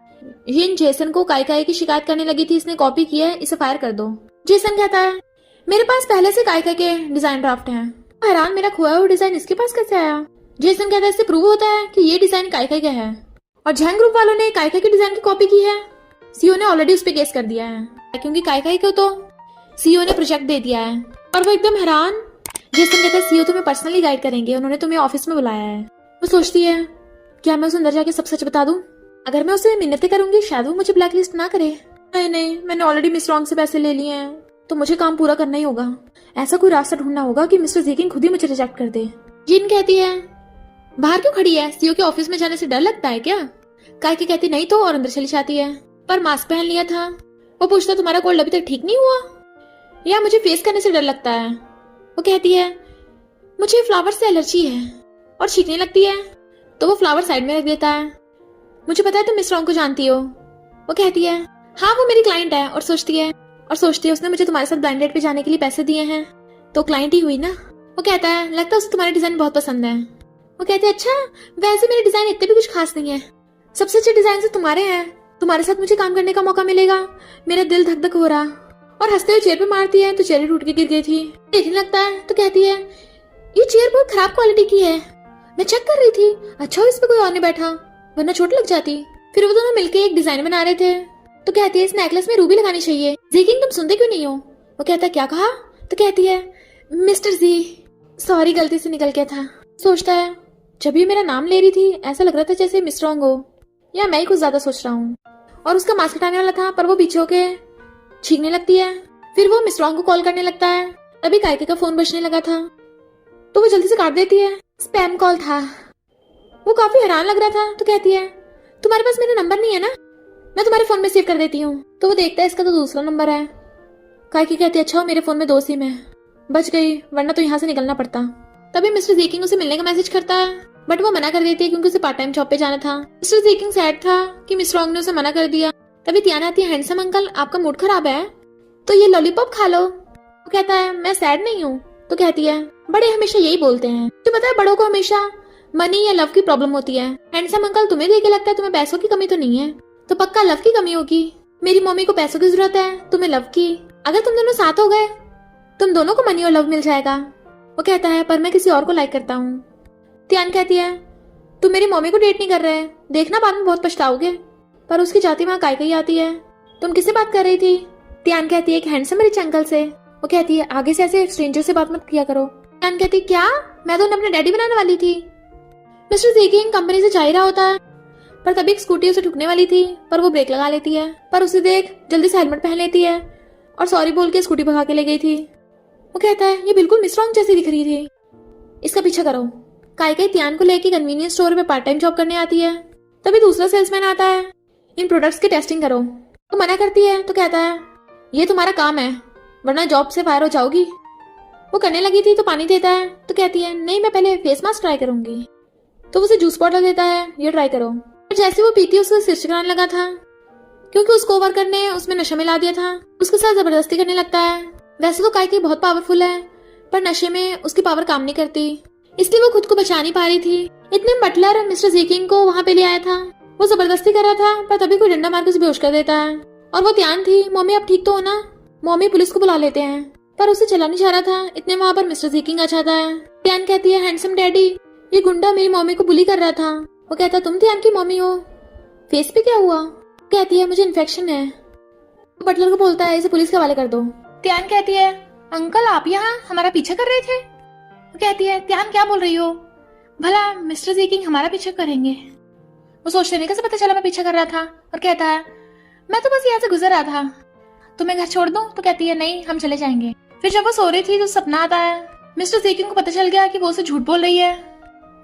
S1: यिन जेसन को काई काई की शिकायत करने लगी थी, इसने कॉपी किया है, इसे फायर कर दो। जेसन कहता है मेरे पास पहले से काई काई के डिजाइन ड्राफ्ट हैं। हैरान, मेरा खोया हुआ डिजाइन इसके पास कैसे आया? जेसन कहता है इससे प्रूव होता है कि ये डिजाइन काई काई का है और झैंग ग्रुप वालों ने काई काई के डिजाइन की कॉपी की है। सीईओ ने ऑलरेडी उस पर केस कर दिया है क्योंकि काई काई को तो सीईओ ने प्रोजेक्ट दे दिया है। और वो एकदम हैरान। जेसन कहता है सीईओ तुम्हें पर्सनली गाइड करेंगे, उन्होंने तुम्हें ऑफिस में बुलाया है। वो सोचती है क्या मैं उसे अंदर जाके सब सच बता दूं? अगर मैं उसे मिन्नतें करूंगी शायद वो मुझे ब्लैकलिस्ट ना करे। नहीं, मैंने ऑलरेडी मिस रॉन्ग से पैसे ले लिए हैं तो मुझे काम पूरा करना ही होगा। ऐसा कोई रास्ता ढूंढना होगा कि मिस्टर ज़ीकिंग खुद ही मुझे रिजेक्ट कर दे। जिन कहती है बाहर क्यों खड़ी है, सीईओ के ऑफिस में जाने से डर लगता है क्या? काई की कहती नहीं तो, और अंदर चली जाती है। पर मास्क पहन लिया था। वो पूछता तुम्हारा कोल्ड अभी तक ठीक नहीं हुआ या मुझे फेस करने से डर लगता है? वो कहती है मुझे फ्लावर से एलर्जी है और छींकने लगती है। तो वो फ्लावर साइड में रख देता है। मुझे पता है तुम मिस रॉन्ग को जानती हो। वो कहती है हाँ वो मेरी क्लाइंट है। और सोचती है उसने मुझे तुम्हारे साथ ब्लाइंड डेट पे जाने के लिए पैसे दिए हैं तो क्लाइंट ही हुई ना। वो कहता है लगता है उसे तुम्हारे डिजाइन बहुत पसंद है। वो कहती है अच्छा, वैसे मेरे डिजाइन इतने भी कुछ खास नहीं है, सबसे अच्छे डिजाइन से तुम्हारे हैं, तुम्हारे साथ मुझे काम करने का मौका मिलेगा, मेरा दिल धक धक हो रहा। और हंसते हुए चेयर पे मारती है तो चेयर टूट के गिर गई थी। देखने लगता है तो कहती है ये चेयर बहुत खराब क्वालिटी की है, मैं चेक कर रही थी, अच्छा हो इस पे कोई और नहीं बैठा वरना चोट लग जाती। फिर वो दोनों मिलके एक डिजाइन बना रहे थे तो कहती है इस नेकलेस में रूबी लगानी चाहिए। ज़ीकिंग तुम सुनते क्यों नहीं हो? वो कहता है क्या कहा? तो कहती है मिस्टर जी सॉरी, गलती से निकल गया था। सोचता है जब ये मेरा नाम ले रही थी ऐसा लग रहा था जैसे मिस रॉन्ग हो या मैं ही कुछ ज्यादा सोच रहा हूँ। और उसका मास्क हटाने वाला था पर वो पीछे होके छींकने लगती है। फिर वो मिस रॉन्ग को कॉल करने लगता है। तभी कायके का फोन बजने लगा था तो वो जल्दी से काट देती है, स्पैम कॉल था। वो काफी हैरान लग रहा था तो कहती है तुम्हारे पास मेरा नंबर नहीं है ना, मैं तुम्हारे फोन में सेव कर देती हूँ। तो वो देखता है इसका तो दूसरा नंबर है। कायकी कहती है अच्छा मेरे फोन में 2 सिम है, बच गई वरना तो यहाँ से निकलना पड़ता। तभी मिस्टर ज़ीकिंग उसे मिलने का मैसेज करता है बट वो मना कर देती है क्योंकि उसे पार्ट टाइम जॉब पे जाना था। मिस्टर ज़ीकिंग सैड था कि मिस रॉन्ग ने उसे मना कर दिया। तभी तियान आती है हैंडसम अंकल आपका मूड खराब है तो ये लॉलीपॉप खा लो। वो कहता है मैं सैड नहीं हूँ। तो कहती है बड़े हमेशा यही बोलते हैं, तो पता है बड़ों को हमेशा मनी या लव की प्रॉब्लम होती है। हैंडसम अंकल तुम्हें देख के लगता है तुम्हें पैसों की कमी तो नहीं है, तो पक्का लव की कमी होगी। मेरी मम्मी को पैसों की जरूरत है, तुम्हें लव की। अगर तुम दोनों साथ हो गए तुम दोनों को मनी और लव मिल जाएगा। वो कहता है पर मैं किसी और को लाइक करता हूँ। तियान कहती है तुम मेरी मम्मी को डेट नहीं कर रहे, देखना बाद में बहुत पछताओगे। पर उसकी जाति वहाँ काई आती है। तुम किससे बात कर रही थी? तियान कहती है एक हैंडसम रिच अंकल से। वो कहती है आगे से ऐसे स्ट्रेंजर से बात मत किया करो। तियान कहती है क्या, मैं तो उन्हें अपना डैडी बनाने वाली थी। मिस्टर ज़ीकिंग कंपनी से जा ही रहा होता है पर तभी एक स्कूटी उसे ठुकने वाली थी पर वो ब्रेक लगा लेती है। पर उसे देख जल्दी से हेलमेट पहन लेती है और सॉरी बोल के स्कूटी भगा के ले गई थी। वो कहता है ये बिल्कुल मिस रॉन्ग जैसी दिख रही थी, इसका पीछा करो। काई तियान को लेके कन्वीनियंस स्टोर पे पार्ट टाइम जॉब करने आती है। तभी दूसरा सेल्समैन आता है, इन प्रोडक्ट्स की टेस्टिंग करो। तो मना करती है तो कहता है ये तुम्हारा काम है वरना जॉब से फायर हो जाओगी। वो करने लगी थी तो पानी देता है तो कहती है नहीं मैं पहले फेस मास्क ट्राई करूंगी। तो उसे जूस बॉटल देता है, ये ट्राई करो। जैसे वो पीती उसको सिर चकराने लगा था क्योंकि उस कोवर्कर ने उसमें नशा मिला दिया था। उसके साथ जबरदस्ती करने लगता है। वैसे तो काई बहुत पावरफुल है पर नशे में उसकी पावर काम नहीं करती, इसलिए वो खुद को बचा नहीं पा रही थी। इतने बटलर मिस्टर ज़ीकिंग को वहाँ पे ले आया था। वो जबरदस्ती कर रहा था पर तभी कोई डंडा मार के उसे बेहोश कर देता है। और वो तियान थी मम्मी आप ठीक तो हो ना? मम्मी पुलिस को बुला लेते हैं। पर उसे चला नहीं जा रहा था, इतने वहाँ पर मिस्टर ज़ीकिंग आ जाता है। तियान कहती है हैंडसम डैडी ये गुंडा मेरी मम्मी को बुली कर रहा था। वो कहता तुम तियान की मम्मी हो, फेस पे क्या हुआ? कहती है मुझे इन्फेक्शन है। बटलर को बोलता है इसे पुलिस के हवाले कर दो। तियान कहती है अंकल आप यहाँ हमारा पीछा कर रहे थे? वो कहती है तियान क्या बोल रही हो, भला मिस्टर ज़ीकिंग हमारा पीछा करेंगे? वो सोचते नहीं कैसे पता चला मैं पीछा कर रहा था। और कहता है मैं तो बस यहाँ से गुजर रहा था, तुम्हें घर छोड़ दूं? तो कहती है नहीं हम चले जाएंगे। फिर जब वो सो रही थी तो सपना आता है। मिस्टर ज़ीकिंग को पता चल गया कि वो उसे झूठ बोल रही है,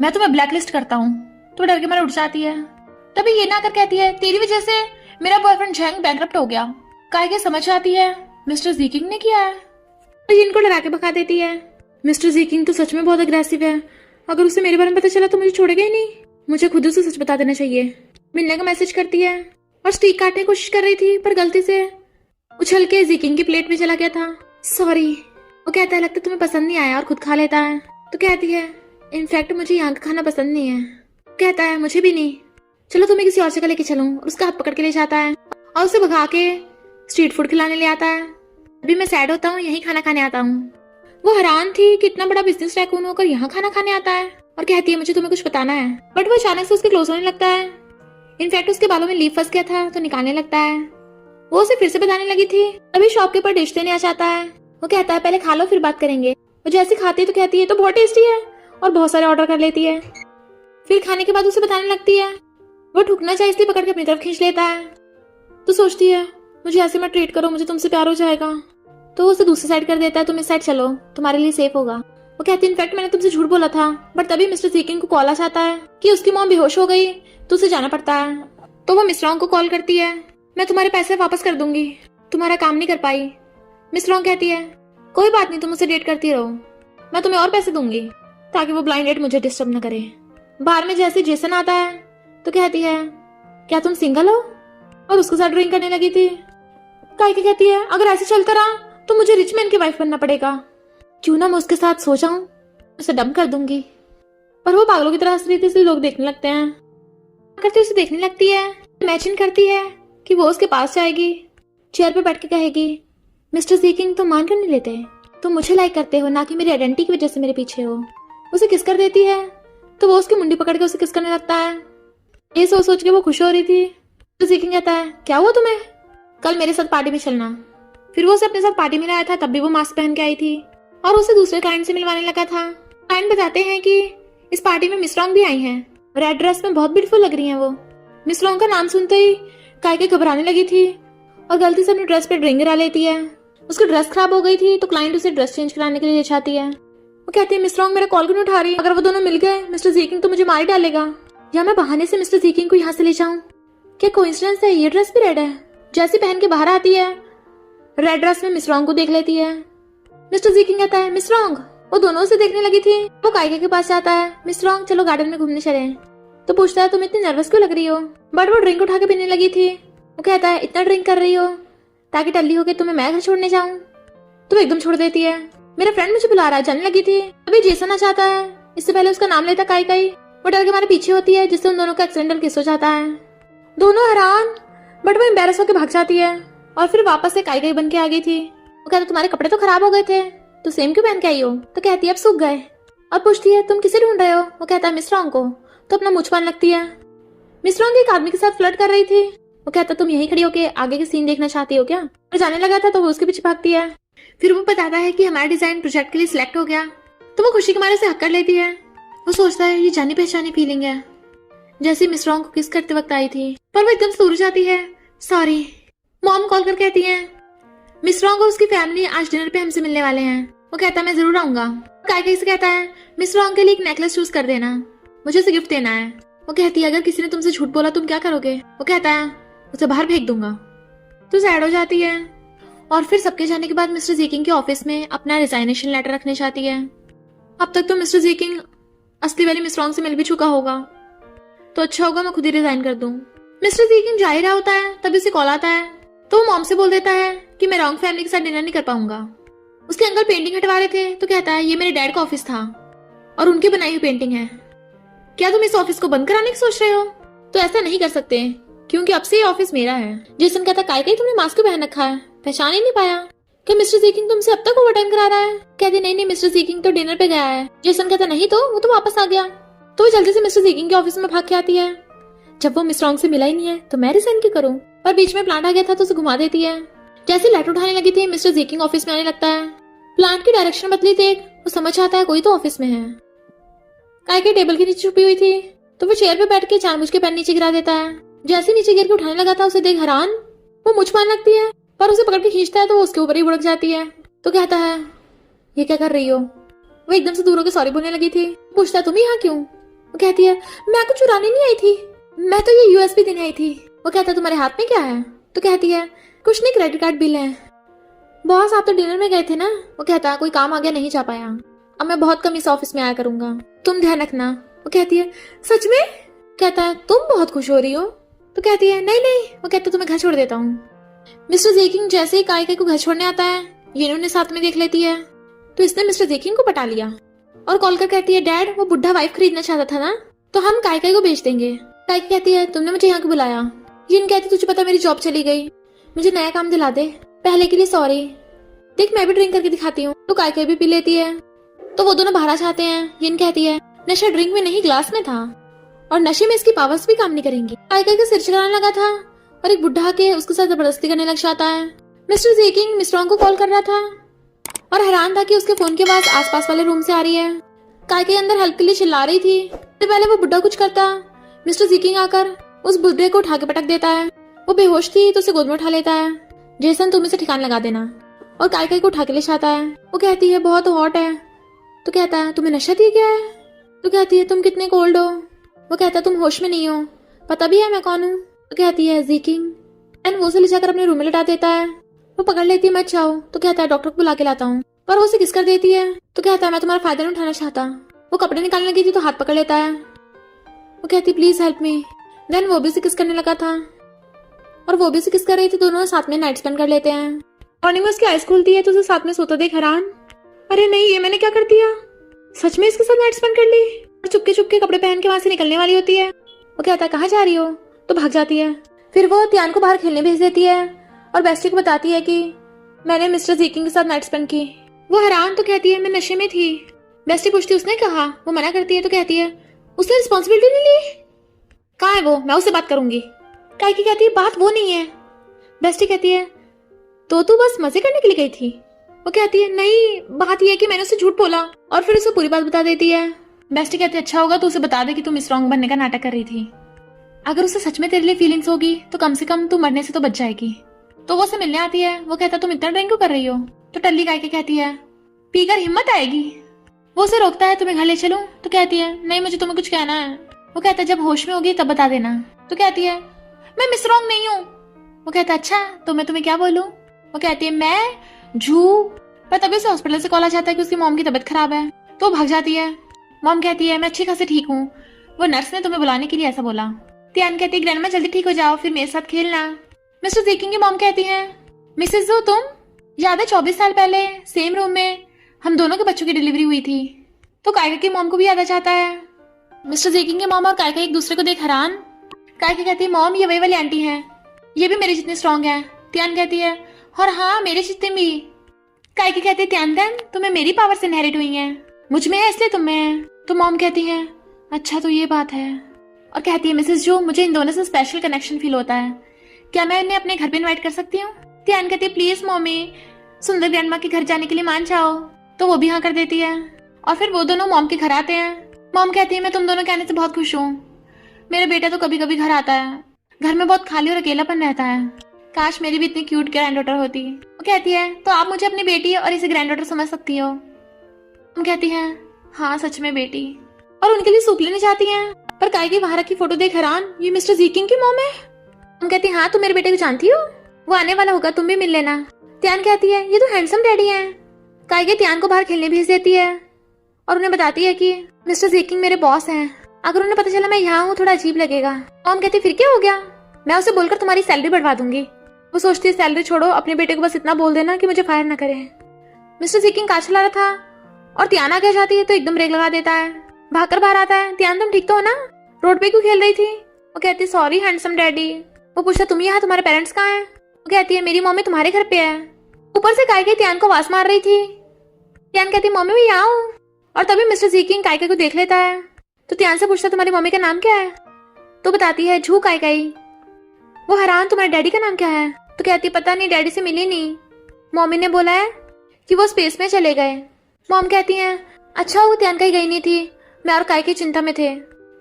S1: मैं तुम्हें ब्लैकलिस्ट करता हूँ। तो डर के मारे उठ जाती है। तभी ये ना कर कहती है तेरी वजह से मेरा बॉयफ्रेंड झैंग बैंकरप्ट हो गया। काई समझ आती है मिस्टर ज़ीकिंग ने किया है तो इनको डरा के भगा देती है। मिस्टर ज़ीकिंग तो सच में बहुत अग्रेसिव है, अगर उसे मेरे बारे में पता चला तो मुझे छोड़ेगा ही नहीं। मुझे खुद उसे सच बता देना चाहिए। मिलने का मैसेज करती है और स्टीक काटने की कोशिश कर रही थी पर गलती से उछल के ज़ीकिंग की प्लेट में चला गया था। सॉरी। वो कहता है लगता तुम्हें पसंद नहीं आया और खुद खा लेता है। तो कहती है इनफैक्ट मुझे यहाँ का खाना पसंद नहीं है। कहता है मुझे भी नहीं, चलो तुम्हें किसी और जगह लेके चलूं। और उसका हाथ पकड़ के ले जाता है और उसे भगा के स्ट्रीट फूड खिलाने ले आता है। अभी मैं सैड होता हूँ, यही खाना खाने आता हूँ। वो हैरान थी कि इतना बड़ा बिजनेस टाइकून होकर यहाँ खाना खाने आता है, और कहती है मुझे तुम्हें कुछ बताना है। बट वो अचानक से उसके क्लोज होने लगता है। इनफैक्ट उसके बालों में लीफ फंस गया था तो निकालने लगता है। वो उसे फिर से बताने लगी थी। अभी शॉपकीपर डिश देने आ जाता है। वो कहता है पहले खा लो फिर बात करेंगे। वो जैसे खाती है तो कहती है तो बहुत टेस्टी है, और बहुत सारे ऑर्डर कर लेती है। फिर खाने के बाद उसे बताने लगती है। वो ठुकना चाहे इसलिए पकड़ के अपनी तरफ खींच लेता है। तो सोचती है मुझे ऐसे मत ट्रीट करो, मुझे तुमसे प्यार हो जाएगा। तो वो उसे दूसरी साइड कर देता है, तुम इस साइड चलो, तुम्हारे लिए सेफ होगा। वो कहती है इनफैक्ट मैंने तुमसे झूठ बोला था। बट तभी मिस्टर सीकिंग को कॉल आ जाता है कि उसकी मॉम बेहोश हो गई तो उसे जाना पड़ता है। तो वो मिस रॉन्ग को कॉल करती है, मैं तुम्हारे पैसे वापस कर दूंगी, तुम्हारा काम नहीं कर पाई। मिस रॉन्ग कहती है कोई बात नहीं, तुम मुझसे डेट करती रहो, मैं तुम्हें और पैसे दूंगी ताकि वो ब्लाइंड डेट मुझे डिस्टर्ब न करे। बार में जैसे जेसन आता है तो कहती है क्या तुम सिंगल हो, और उसके साथ ड्रिंक करने लगी थी। काइके कहती है अगर ऐसे चलता रहा तो मुझे रिच मैन की वाइफ बनना पड़ेगा, क्यों ना मैं उसके साथ सो जाऊं, उसे डंप कर दूंगी। पर वो पागलों की तरह हंस रही थी इसलिए लोग देखने लगते हैं। करती उसे देखने लगती है, इमेजिन करती है कि वो उसके पास जाएगी, चेयर पे बैठ के कहेगी मिस्टर सीकिंग तुम मान कर नहीं लेते, तुम मुझे लाइक करते हो ना कि मेरी आइडेंटिटी की वजह से मेरे पीछे हो। उसे किस कर देती है तो वो उसकी मुंडी पकड़ के उसे किस करने लगता है। ये सोच सोच के वो खुश हो रही थी। तो सीकिंग कहता है क्या हुआ तुम्हें, कल मेरे साथ पार्टी में चलना। फिर वो उसे अपने साथ पार्टी में लाया था, तब भी वो मास्क पहन के आई थी और उसे दूसरे क्लाइंट से मिलवाने लगा था। क्लाइंट बताते हैं कि इस पार्टी में मिस रॉन्ग भी आई हैं, रेड ड्रेस में बहुत ब्यूटीफुल लग रही हैं वो। मिस रॉन्ग का नाम सुनते ही काइके घबराने लगी थी और गलती से अपनी ड्रेस पे ड्रिंक गिरा लेती है। उसकी ड्रेस खराब हो गई थी तो क्लाइंट उसे ड्रेस चेंज कराने के लिए ले जाती है। वो कहती है मिस रॉन्ग मेरा कॉल क्यों नहीं उठा रही, अगर वो दोनों मिल गए मिस्टर सीकिंग तो मुझे मार ही डालेगा, या मैं बहाने से मिस्टर सीकिंग को यहाँ से ले जाऊं। क्या कोइंसिडेंस है, ये ड्रेस भी रेड है। जैसी पहन के बाहर आती है रेड ड्रेस में मिस रॉन्ग को देख लेती है। मिस्टर सीकिंग कहता है मिस रॉन्ग, वो दोनों से देखने लगी थी। वो काइके के पास जाता है, मिस रॉन्ग चलो गार्डन में घूमने चले। तो पूछता है तुम इतनी नर्वस क्यों लग रही हो, बट वो ड्रिंक उठा के पीने लगी थी। वो कहता है इतना ड्रिंक कर रही हो ताकि टल्ली हो के तुम्हें मैं घर छोड़ने जाऊं। तो वो एकदम छोड़ देती है, मेरा फ्रेंड मुझे बुला रहा है, जाने लगी थी। अभी जेसन आ जाता है, इससे पहले उसका नाम लेता काई। वो डर के हमारे पीछे होती है जिससे उन दोनों का एक्सीडेंटल किस हो जाता है। दोनों हैरान, बट वो एम्बेरस होकर भाग जाती है और फिर वापस से काई बन के आ गई थी। वो कहता तुम्हारे कपड़े तो खराब हो गए थे तो सेम क्यों पहन के आई हो। तो कहती है अब सूख गए। और पूछती है तुम किसे ढूंढ रहे हो। वो कहता है मिस रॉन्ग को। तो अपना मुंह छुपाने लगती है। मिस रॉन्ग एक आदमी के साथ फ्लर्ट कर रही थी। वो कहता तुम यहीं खड़ी होके आगे के सीन देखना चाहती हो क्या। और जाने लगा था तो वो उसके पीछे भागती है। फिर वो बताता है कि हमारा डिजाइन प्रोजेक्ट के लिए सिलेक्ट हो गया। तो वो खुशी के मारे से हक कर लेती है। वो सोचता है ये जानी पहचानी फीलिंग है, जैसे मिस रॉन्ग को किस करते वक्त आई थी। पर वो एकदम से दूर जाती है। सॉरी। मॉम कॉल कर कहती है मिस रॉन्ग और उसकी फैमिली आज डिनर पे हमसे मिलने वाले हैं। वो कहता है मैं जरूर आऊंगा। काइके से कहता है मिस रॉन्ग के लिए एक नेकलेस चूज कर देना, मुझे उसे गिफ्ट देना है। वो कहती है अगर किसी ने तुमसे झूठ बोला तुम क्या करोगे। वो कहता है उसे बाहर फेंक दूंगा। तो सैड हो जाती है और फिर सबके जाने के बाद मिस्टर जीकिंग के ऑफिस में अपना रिजाइनेशन लेटर रखने चाहती है। अब तक तो मिस्टर जीकिंग असली वाली मिस रॉन्ग से मिल भी चुका होगा, तो अच्छा होगा मैं खुद ही रिजाइन कर दूं। मिस्टर जीकिंग जा ही रहा होता है तभी उसे कॉल आता है। तो वो मॉम से बोल देता है कि मैं रॉन्ग फैमिली के साथ डिनर नहीं कर पाऊंगा। उसके अंकल पेंटिंग हटवा रहे थे तो कहता है ये मेरे डैड का ऑफिस था और उनकी बनाई हुई पेंटिंग है, क्या तुम इस ऑफिस को बंद कराने की सोच रहे हो। तो ऐसा नहीं कर सकते क्योंकि अब से ये ऑफिस मेरा है। जेसन कहता काई तुमने मास्क क्यों पहन रखा है, पहचान ही नहीं पाया। क्या मिस्टर सीकिंग तुमसे अब तक ओवरटाइम करा रहा है। कहते नहीं मिस्टर सीकिंग तो डिनर पे गया है। जेसन कहता नहीं तो वो तो वापस आ गया। तो वो जल्दी से मिस्टर सीकिंग के ऑफिस में भाग के आती है। जब वो मिस रॉन्ग से मिला ही नहीं है तो मैं रिजाइन क्यों करूं। पर बीच में प्लांट आ गया था तो उसे घुमा देती है। जैसे लेटर उठाने लगी थी मिस्टर जीकिंग ऑफिस में आने लगता है। प्लांट की डायरेक्शन बदली देख वो समझ आता है कोई तो ऑफिस में है। काई के टेबल के नीचे छुपी हुई थी तो वो चेयर पे बैठ के जानबूझ के पेन नीचे गिरा देता है। जैसे नीचे गिर के उठाने लगा था उसे देख हैरान वो मुझ पाने लगती है, पर उसे पकड़ के खींचता है तो वो उसके ऊपर ही बुड़क जाती है। तो कहता है ये क्या कर रही हो। वो एकदम से दूर होकर सॉरी बोलने लगी थी। पूछता है तुम यहाँ क्यों। वो कहती है मैं कुछ चुराने नहीं आई थी, मैं तो ये यूएसबी देने आई थी। वो कहता है तुम्हारे हाथ में क्या है। तो कहती है कुछ नहीं, क्रेडिट कार्ड बिल है। बॉस आप तो डिनर में गए थे ना। वो कहता है कोई काम आ गया नहीं जा पाया, अब मैं बहुत कम इस ऑफिस में आया करूंगा, तुम ध्यान रखना। वो कहती है सच में। कहता है तुम बहुत खुश हो रही हो। तो कहती है नहीं नहीं। वो कहता है तुम्हें घर छोड़ देता हूँ। मिस्टर जेकिंग जैसे ही काई को घर छोड़ने आता है ये इन्होंने साथ में देख लेती है तो इसने मिस्टर जेकिंग को पटा लिया और कॉल कर कहती है डैड वो बुढ़ा वाइफ खरीदना चाहता था ना, तो हम काई को बेच देंगे। कायके कहती है तुमने मुझे यहाँ क्यों बुलाया। यिन कहती तुझे पता मेरी जॉब चली गई, मुझे नया काम दिला दे, पहले के लिए सॉरी। देख मैं भी ड्रिंक करके दिखाती हूँ। तो कायके भी पी लेती है। तो वो दोनों बाहर आ जाते हैं। यिन कहती है नशा ड्रिंक में नहीं ग्लास में था और नशे में इसकी पावर्स भी काम नहीं करेंगी। कायके का सिर चढ़ाने लगा था और एक बुढ़ा के उसके साथ जबरदस्ती करने लग जाता है। मिस्टर ज़ीकिंग मिस रॉन्ग को कॉल कर रहा था और हैरान था कि उसके फोन की आवाज आसपास वाले रूम से आ रही है। कायके अंदर हेल्प के लिए चिल्ला रही थी। इससे पहले वो बुढ़ा कुछ करता, मिस्टर ज़ीकिंग आकर उस बुढ़े को उठा के पटक देता है। वो बेहोश थी तो उसे गोद में उठा लेता है। जेसन तुम इसे ठिकाने लगा देना, और कायके को उठा के ले जाता है। वो कहती है बहुत हॉट है। तो कहता है तुम्हें नशा दिया गया है। तो कहती है तुम कितने कोल्ड हो। वो कहता है तुम होश में नहीं हो, पता भी है मैं कौन हूँ। तो कहती है ज़ीकिंग। एंड वो उसे ले जाकर अपने रूम में लटा देता है। वो पकड़ लेती है मत जाओ। तो कहता है डॉक्टर को बुला के लाता हूँ, पर वो उसे किस कर देती है। तो कहता है मैं तुम्हारा फायदा नहीं उठाना चाहता। वो कपड़े निकालने लगी थी तो हाथ पकड़ लेता है। वो कहती प्लीज हेल्प मी। देन वो भी उसे किस करने लगा था और वो भी उसे किस कर रही थी। दोनों साथ में नाइट स्पेंड कर लेते हैं। मॉर्निंग में उसकी आइस खुलती है तो उसे साथ में सोता देख हैरान, अरे नहीं ये मैंने क्या कर दिया, सच में इसके साथ नाइट स्पेंड कर ली। और चुपके चुपके कपड़े पहन के वहां से निकलने वाली होती है। वो कहता है कहाँ जा रही हो। तो भाग जाती है। फिर वो त्यान को बाहर खेलने भेज देती है और बेस्टी को बताती है कि मैंने मिस्टर ज़ीकिंग के साथ नाइट स्पेंड की। वो हैरान तो कहती है मैं नशे में थी। बेस्टी पूछती उसने कहा। वो मना करती है तो कहती है उसने रिस्पॉन्सिबिलिटी नहीं ली। कहाँ है वो, मैं उससे बात करूंगी। कायके कहती है बात वो नहीं है। बेस्टी कहती है तो तू बस मजे करने के लिए गई थी। वो कहती है नहीं बात यह है कि मैंने उसे झूठ बोला, और फिर उसे पूरी बात बता देती है। बेस्टी कहती है अच्छा होगा तो उसे बता दे कि तू मिस रॉन्ग बनने का नाटक कर रही थी। अगर उसे सच में तेरे लिए फीलिंग्स होगी तो कम से कम तू मरने से तो बच जाएगी। तो वो उसे मिलने आती है। वो कहता तुम इतना ड्रिंक क्यों कर रही हो। तो टल्ली कायके कहती है पीकर हिम्मत आएगी। वो उसे रोकता है तुम्हें घर ले चलूं। तो कहती है नहीं मुझे तुम्हें कुछ कहना है। वो कहता है जब होश में होगी तब बता देना। तो कहती है मैं मिस रॉन्ग नहीं हूँ। वो कहता है अच्छा तो मैं तुम्हें क्या बोलूं। वो कहती है मैं झू। पर तभी उसे हॉस्पिटल से कॉल आ जाता है कि उसकी मॉम की तबीयत खराब है। तो वो भाग जाती है। मॉम कहती है मैं अच्छी खासी ठीक हूँ, वो नर्स ने तुम्हें बुलाने के लिए ऐसा बोला। त्यान कहती है ग्रैंडमा जल्दी ठीक हो जाओ फिर मेरे साथ खेलना। मिस्टर ज़ीकिंग की मॉम कहती है मिसेस ज़ू तुम याद है 24 साल पहले सेम रूम में हम दोनों के बच्चों की डिलीवरी हुई थी। तो कायके की मॉम को भी याद आ जाता है। मिस्टर ज़ीकिंग की मॉम और कायके एक दूसरे को देख हैरान। कायके कहती है मॉम ये वही वाली आंटी है, ये भी मेरे जितनी स्ट्रांग है। त्यान कहती है और हाँ मेरे जितने भी। कायके कहती है त्यान देन तुम्हें मेरी पावर से इनहेरिट हुई है, मुझ में है इसलिए तुम में है। तो मॉम कहती है अच्छा तो ये बात है, और कहती है मिसेस जो मुझे इन दोनों से स्पेशल कनेक्शन फील होता है, क्या मैं इन्हें अपने घर पे इनवाइट कर सकती हूँ। त्यान कहती है प्लीज मॉमी सुंदर ग्रैंडमा के घर जाने के लिए मान जाओ। तो वो भी हाँ कर देती है और फिर वो दोनों मॉम के घर आते हैं। मॉम कहती है मैं तुम दोनों के आने से बहुत खुश हूँ, मेरा बेटा तो कभी कभी घर आता है, घर में बहुत खाली और अकेलापन रहता है, काश मेरी भी इतनी क्यूट ग्रैंड डॉटर होती। वो कहती है तो आप मुझे अपनी बेटी और इसे ग्रैंड डॉटर समझ सकती हो। तुम कहती है हाँ सच में बेटी, और उनके लिए सूप लेने जाती हैं। पर कायके वहां रखी फोटो देख हैरान, ये मिस्टर ज़ीकिंग की मॉम है। तुम कहती हाँ तुम मेरे बेटे को जानती हो, वो आने वाला होगा तुम भी मिल लेना। त्यान कहती है ये तो हैंडसम डैडी है। कायके त्यान को बाहर खेलने भेज देती है और उन्हें बताती है कि मिस्टर ज़ीकिंग मेरे बॉस हैं, अगर उन्हें पता चला मैं यहाँ हूँ थोड़ा अजीब लगेगा। मॉम कहती फिर क्या हो गया, मैं उसे बोलकर तुम्हारी सैलरी बढ़वा दूंगी। वो सोचती है सैलरी छोड़ो, अपने बेटे को बस इतना बोल देना कि मुझे फायर न करे। मिस्टर ज़ीकिंग कार चला रहा था और त्यान आगे जाती है तो एकदम ब्रेक लगा देता है, भागकर बाहर आता है। त्यान तुम ठीक तो हो ना, रोड पे क्यों खेल रही थी। वो कहती है सॉरी हैंडसम डैडी। वो पूछता तुम यहाँ, तुम्हारे पेरेंट्स कहाँ हैं। वो कहती है मेरी मम्मी तुम्हारे घर पे है। ऊपर से कायके त्यान को आवाज मार रही थी। त्यान कहती है मम्मी मैं यहाँ हूँ, और तभी मिस्टर ज़ीकिंग कायके को देख लेता है। तो त्यान से पूछता तुम्हारी मम्मी का नाम क्या है। तो बताती है झू कायकाई। वो हैरान तुम्हारे डैडी का नाम क्या है। तो कहती है पता नहीं, डैडी से मिली नहीं, मम्मी ने बोला है कि वो स्पेस में चले गए। मॉम कहती है अच्छा वो त्यान कहीं गई नहीं थी, मैं और कायके चिंता में थे।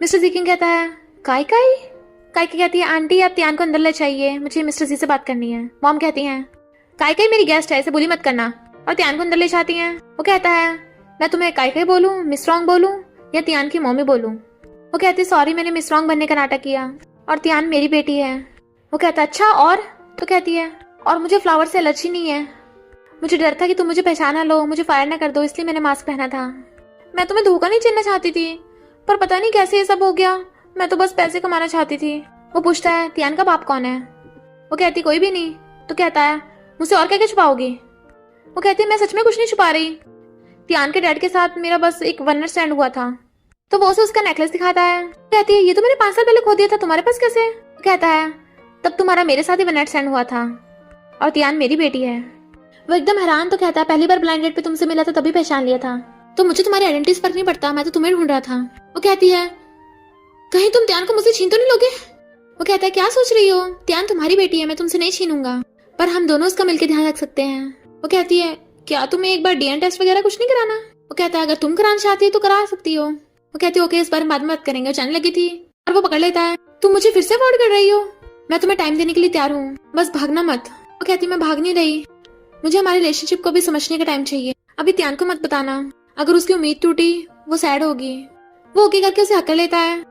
S1: मिस्टर ज़ीकिंग कहता है कायकाई। कायके कहती है आंटी आप त्यान को अंदर ले चाहिए, मुझे मिस्टर जी से बात करनी है। मॉम कहती है कायकाई मेरी गेस्ट है, इसे बुली मत करना, और त्यान को अंदर ले जाती हैं। वो कहता है मैं तुम्हें कायकाई बोलूं, मिस रॉन्ग बोलूं या त्यान की मम्मी बोलूं। वो कहती है सॉरी मैंने मिस रॉन्ग बनने का नाटक किया, और त्यान मेरी बेटी है। वो कहता है अच्छा और। तो कहती है और मुझे फ्लावर से एलर्जी नहीं है, मुझे डर था कि तुम मुझे पहचाना लो, मुझे फायर ना कर दो, इसलिए मैंने मास्क पहना था। मैं तुम्हें धोखा नहीं देना चाहती थी, पर पता नहीं कैसे ये सब हो गया, मैं तो बस पैसे कमाना चाहती थी। वो पूछता है त्यान का बाप कौन है। वो कहती कोई भी नहीं। तो कहता है मुझसे और क्या क्या छुपाओगी। वो कहती है मैं सच में कुछ नहीं छुपा रही, त्यान के डैड के साथ मेरा बस एक वन नाइट स्टैंड हुआ था, तो वो उसे उसका नेकलेस दिखाता है। कहती है ये तो मैंने 5 साल पहले खो दिया था, तुम्हारे पास कैसे? कहता है तब तुम्हारा मेरे साथ ही वन नाइट स्टैंड हुआ था और तियान मेरी बेटी है। वो एकदम हैरान। तो कहता है पहली बार ब्लाइंड डेट पे तुमसे मिला था तभी पहचान लिया था, तो मुझे तुम्हारी आइडेंटिटी से फर्क नहीं पड़ता, मैं तो तुम्हें ढूंढ रहा था। वो कहती है कहीं तुम त्यान को मुझसे छीन तो नहीं लोगे? वो कहता है क्या सोच रही हो, त्यान तुम्हारी बेटी है, मैं तुमसे नहीं छीनूंगा, पर हम दोनों उसका मिलकर ध्यान रख सकते हैं। वो कहती है क्या तुम्हें एक बार डीएनए टेस्ट वगैरह कुछ नहीं कराना? वो कहता है अगर तुम कराना चाहती हो तो करा सकती हो। वो कहती है ओके इस बारे में बाद में बात करेंगे। जाने लगी थी और वो पकड़ लेता है तुम मुझे फिर से अवॉइड कर रही हो, मैं तुम्हें टाइम देने के लिए तैयार हूँ, बस भागना मत। वो कहती मैं भाग नहीं रही, मुझे हमारे रिलेशनशिप को भी समझने का टाइम चाहिए, अभी त्यान को मत बताना, अगर उसकी उम्मीद टूटी वो सैड होगी। वो ओके करके उसे हक कर लेता है।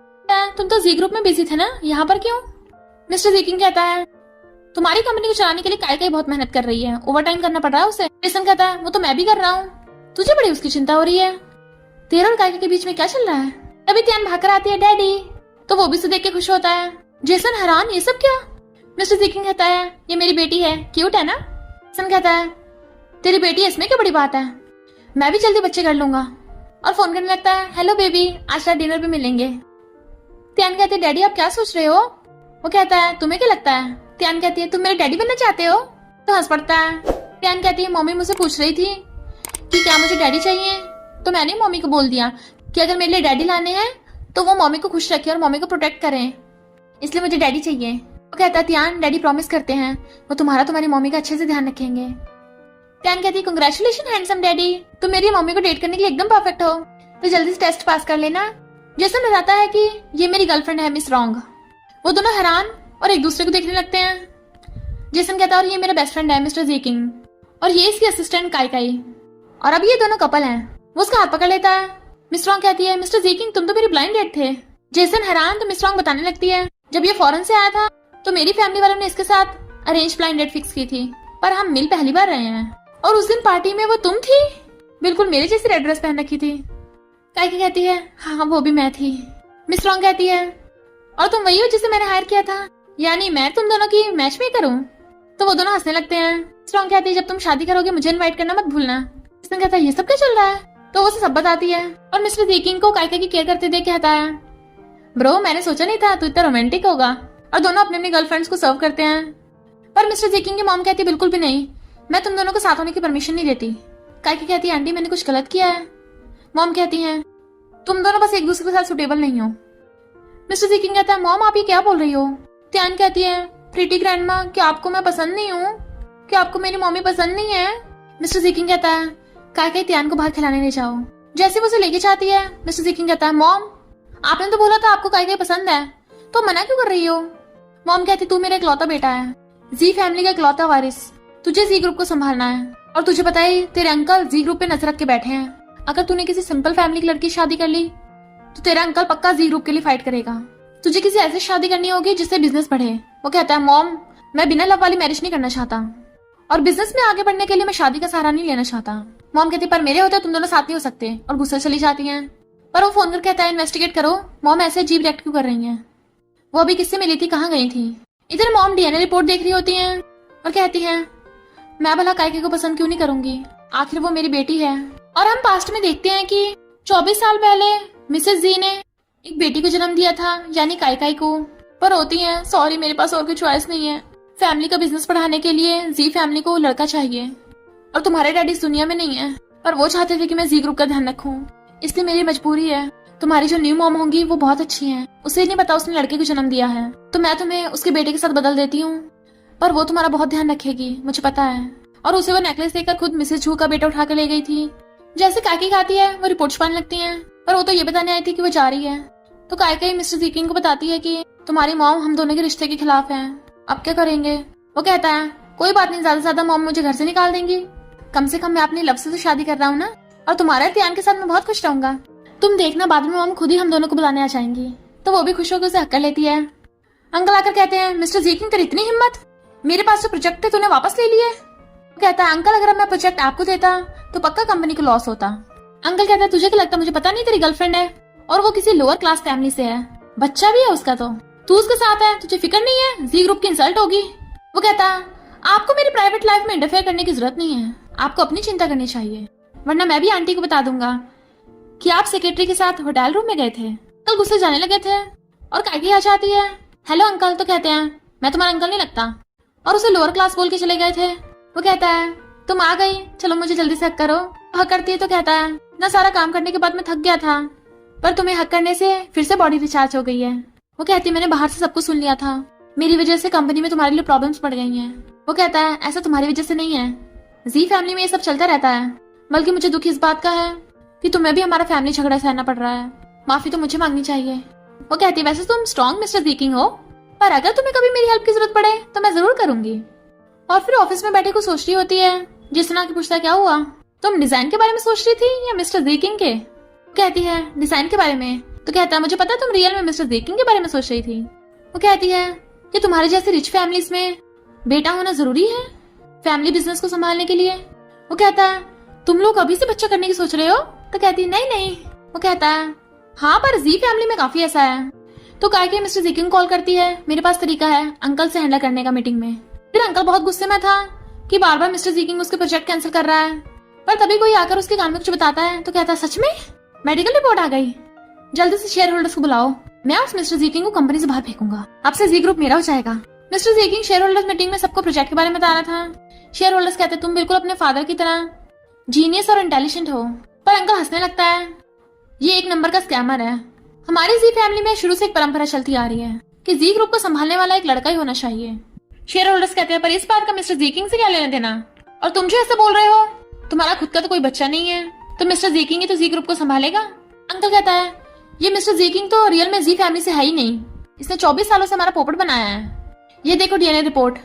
S1: तुम तो जी ग्रुप में बिजी थे ना, यहाँ पर क्यों? मिस्टर जीकिंग कहता है तुम्हारी कंपनी को चलाने के लिए काई बहुत मेहनत कर रही है, ओवर टाइम करना पड़ रहा है उसे। जेसन कहता है वो तो मैं भी कर रहा हूँ, तुझे बड़ी उसकी चिंता हो रही है, तेरा और काई के बीच में क्या चल रहा है? तभी त्यान भाग कर आती है डैडी, तो वो भी उसे देख के खुश होता है। जेसन हैरान ये सब क्या? मिस्टर जीकिंग कहता है ये मेरी बेटी है, क्यूट है ना? जेसन कहता है तेरी बेटी है इसमें क्या बड़ी बात है, मैं भी जल्दी बच्चे कर लूंगा। और फोन करने लगता है हेलो बेबी आज रात डिनर पे मिलेंगे। त्यान कहती है डैडी आप क्या सोच रहे हो? वो कहता है तुम्हें क्या लगता है? त्यान कहती है तुम मेरे डैडी बनना चाहते हो? तो हंस पड़ता है। त्यान कहती है मम्मी मुझसे पूछ रही थी कि क्या मुझे डैडी चाहिए, तो मैंने मम्मी को बोल दिया कि अगर मेरे लिए डैडी लाने हैं तो वो मम्मी को खुश रखे और मम्मी को प्रोटेक्ट करें, इसलिए मुझे डैडी चाहिए। वो कहता है त्यान डैडी प्रॉमिस करते हैं वो तुम्हारी मम्मी का अच्छे से ध्यान रखेंगे। त्यान कहती है कंग्रेचुलेशन हैंडसम डैडी, तुम मेरी मम्मी को डेट करने के लिए एकदम परफेक्ट हो, तो जल्दी से टेस्ट पास कर लेना। जेसन बताता है कि ये मेरी गर्लफ्रेंड है मिस रॉन्ग। वो दोनों हैरान और एक दूसरे को देखने लगते हैं। जेसन कहता है और ये मेरा बेस्ट फ्रेंड है मिस्टर जीकिंग, और ये इसकी असिस्टेंट काई, और अब ये दोनों कपल हैं। वो उसका हाथ पकड़ लेता है। मिस रॉन्ग कहती है मिस्टर जीकिंग तुम तो मेरी ब्लाइंड डेट थे। जेसन हैरान, तो मिस रॉन्ग बताने लगती है जब ये फॉरेन से आया था तो मेरी फैमिली वालों ने इसके साथ अरेंज ब्लाइंड डेट फिक्स की थी, पर हम मिल पहली बार रहे हैं, और उस दिन पार्टी में वो तुम थी, बिल्कुल मेरे जैसी रेड ड्रेस पहन रखी थी। काई कहती है हाँ वो भी मैं थी। मिस रॉन्ग कहती है और तुम वही हो जिसे मैंने हायर किया था, यानी मैं तुम दोनों की मैच मेकर हूँ? तो वो दोनों हंसने लगते हैं। मिस रॉन्ग कहती है जब तुम शादी करोगे मुझे इनवाइट करना मत भूलना। इसने कहता है ये सब क्या चल रहा है? तो वो सब बताती है और मिस्टर जीकिंग को काई की केयर करते देख कहता है ब्रो मैंने सोचा नहीं था तू इतना रोमांटिक होगा, और दोनों अपने अपने गर्लफ्रेंड्स को सर्व करते हैं। पर मिस्टर जीकिंग की मॉम कहती है बिल्कुल भी नहीं, मैं तुम दोनों को साथ होने की परमिशन नहीं देती। काई कहती है आंटी मैंने कुछ गलत किया है? मॉम कहती है तुम दोनों बस एक दूसरे के साथ सुटेबल नहीं हो। मिस्टर जीकिंग कहता है मॉम आप ये क्या बोल रही हो? त्यान कहती है प्रीटी ग्रैंडमा क्या आपको मैं पसंद नहीं हूँ? क्या आपको मेरी मम्मी पसंद नहीं है? मिस्टर जीकिंग कहता है काई त्यान को बाहर खिलाने ले जाओ। जैसे वो उसे लेके जाती है मिस्टर जीकिंग कहता है मॉम आपने तो बोला था आपको काई पसंद है, तो मना क्यों कर रही हो? मॉम कहती तू मेरा इकलौता बेटा है, जी फैमिली का इकलौता वारिस, तुझे जी ग्रुप को संभालना है, और तुझे पता है तेरे अंकल जी ग्रुप पे नजर रख के बैठे हैं, अगर तूने किसी सिंपल फैमिली की लड़की शादी कर ली तो तेरा अंकल पक्का जी ग्रुप के लिए फाइट करेगा, तुझे किसी ऐसी शादी करनी होगी जिससे बिजनेस बढ़े। वो कहता है मॉम मैं बिना लव वाली मैरिज नहीं करना चाहता, और बिजनेस में आगे बढ़ने के लिए मैं शादी का सहारा नहीं लेना चाहता। मॉम कहती पर मेरे होते तुम दोनों साथ नहीं हो सकते, और गुस्से चली जाती हैं। पर वो फोन कर कहता है इन्वेस्टिगेट करो, मॉम ऐसे अजीब रिएक्ट क्यों कर रही हैं, वो अभी किससे मिली थी, कहाँ गई थी? इधर मॉम डीएनए रिपोर्ट देख रही होती हैं और कहती हैं मैं भला काई को पसंद क्यों नहीं करूंगी, आखिर वो मेरी बेटी है। और हम पास्ट में देखते हैं कि 24 साल पहले मिसेस जी ने एक बेटी को जन्म दिया था, यानी काई को, पर होती है सॉरी मेरे पास और कोई चॉइस नहीं है, फैमिली का बिजनेस बढ़ाने के लिए जी फैमिली को लड़का चाहिए, और तुम्हारे डैडी इस दुनिया में नहीं है, पर वो चाहते थे कि मैं जी ग्रुप का ध्यान रखूं, इसलिए मेरी मजबूरी है। तुम्हारी जो न्यू मॉम होंगी वो बहुत अच्छी है, उसे नहीं पता उसने लड़के को जन्म दिया है, तो मैं तुम्हें उसके बेटे के साथ बदल देती हूँ, पर वो तुम्हारा बहुत ध्यान रखेगी मुझे पता है। और उसे वो नेकलेस देकर खुद मिसेस झू का बेटा उठा कर ले गई थी। जैसे काकी खाती है वो रिपोर्ट छुपाने लगती है, पर वो तो ये बताने आई थी कि वो जा रही है। तो काकी मिस्टर जीकिंग को बताती है कि तुम्हारी मॉम हम दोनों के रिश्ते के खिलाफ है, अब क्या करेंगे? वो कहता है कोई बात नहीं, ज्यादा से ज्यादा मॉम मुझे घर से निकाल देंगी, कम से कम मैं अपनी लव से तो शादी कर रहा हूँ ना, और तुम्हारे त्यान के साथ मैं बहुत खुश रहूंगा, तुम देखना बाद में मॉम खुद ही हम दोनों को बुलाने आ जाएंगी। तो वो भी खुश होकर उसे हक कर लेती है। अंकल आकर कहते हैं मिस्टर जीकिंग तेरी इतनी हिम्मत, मेरे पास जो प्रोजेक्ट थे तूने वापस ले लिए? कहता है अंकल अगर मैं प्रोजेक्ट आपको देता तो पक्का कंपनी को लॉस होता। अंकल कहता है तुझे क्या लगता मुझे पता नहीं तेरी गर्लफ्रेंड है, और वो किसी लोअर क्लास फैमिली से है, बच्चा भी है उसका, तो तू उसके साथ है, तुझे फिक्र नहीं है जी ग्रुप की इंसल्ट होगी। वो कहता है आपको मेरी प्राइवेट लाइफ में इंटरफेयर करने की जरूरत नहीं है, आपको अपनी चिंता करनी चाहिए, वरना मैं भी आंटी को बता दूंगा कि आप सेक्रेटरी के साथ होटल रूम में गए थे। अंकल गुस्से जाने लगे थे और काकी आ जाती है। हेलो अंकल, तो कहते हैं मैं तुम्हारा अंकल नहीं लगता, और उसे लोअर क्लास बोल के चले गए थे। वो कहता है तुम आ गई, चलो मुझे जल्दी से हक करो। हक करती है तो कहता है ना सारा काम करने के बाद मैं थक गया था, पर तुम्हें हक करने से फिर से बॉडी रिचार्ज हो गई है। वो कहती है मैंने बाहर से सब कुछ सुन लिया था, मेरी वजह से कंपनी में तुम्हारे लिए प्रॉब्लम्स पड़ गई हैं। वो कहता है ऐसा तुम्हारी वजह से नहीं है, जी फैमिली में ये सब चलता रहता है, बल्कि मुझे दुख इस बात का है कि तुम्हें भी हमारा फैमिली झगड़ा सहना पड़ रहा है, माफी तो मुझे मांगनी चाहिए। वो कहती है वैसे तुम स्ट्रॉन्ग मिस्टर ज़ीकिंग हो, पर अगर तुम्हें कभी मेरी हेल्प की जरूरत पड़े तो मैं जरूर करूंगी। और फिर ऑफिस में बैठे को सोच रही होती है। जिसना की पूछता है क्या हुआ, तुम डिजाइन के बारे में सोच रही थी या मिस्टर ज़ीकिंग के? कहती है डिजाइन के बारे में। तो कहता है मुझे पता है तुम रियल में मिस्टर ज़ीकिंग के बारे में सोच रही थी। वो कहती है कि तुम्हारे जैसे रिच फैमिलीज में बेटा होना जरूरी है फैमिली बिजनेस को संभालने के लिए। वो कहता है तुम लोग अभी से बच्चा करने की सोच रहे हो? तो कहती है नहीं नहीं। वो कहता है हाँ पर जी फैमिली में काफी ऐसा है। तो काकी मिस्टर ज़ीकिंग कॉल करती है, मेरे पास तरीका है अंकल से हैंडल करने का मीटिंग में। फिर अंकल बहुत गुस्से में था कि बार बार मिस्टर ज़ीकिंग उसके प्रोजेक्ट कैंसिल कर रहा है, पर तभी कोई आकर उसके कान में कुछ बताता है। तो कहता है सच में मेडिकल रिपोर्ट आ गई, जल्दी से शेयर होल्डर्स को बुलाओ, मैं उस मिस्टर ज़ीकिंग को कंपनी से बाहर फेंकूंगा, अब से जी ग्रुप मेरा हो जाएगा। मिस्टर ज़ीकिंग शेयर होल्डर्स मीटिंग में सबको प्रोजेक्ट के बारे में बता रहा था। शेयर होल्डर्स कहते तुम बिल्कुल अपने फादर की तरह जीनियस और इंटेलिजेंट हो, पर अंकल हंसने लगता है ये एक नंबर का स्कैमर है। हमारी जी फैमिली में शुरू से एक परंपरा चलती आ रही है कि जी ग्रुप को संभालने वाला एक लड़का ही होना चाहिए। शेयर होल्डर्स कहते हैं पर इस बात का मिस्टर ज़ीकिंग से क्या लेना देना, और तुम जो ऐसा बोल रहे हो, तुम्हारा खुद का तो कोई बच्चा नहीं है, तो मिस्टर ज़ीकिंग ही तो जी ग्रुप को संभालेगा। अंकल कहता है ये मिस्टर ज़ीकिंग तो रियल में जी फैमिली से है ही नहीं, इसने 24 सालों से हमारा पोपट बनाया है। ये देखो डीएनए रिपोर्ट,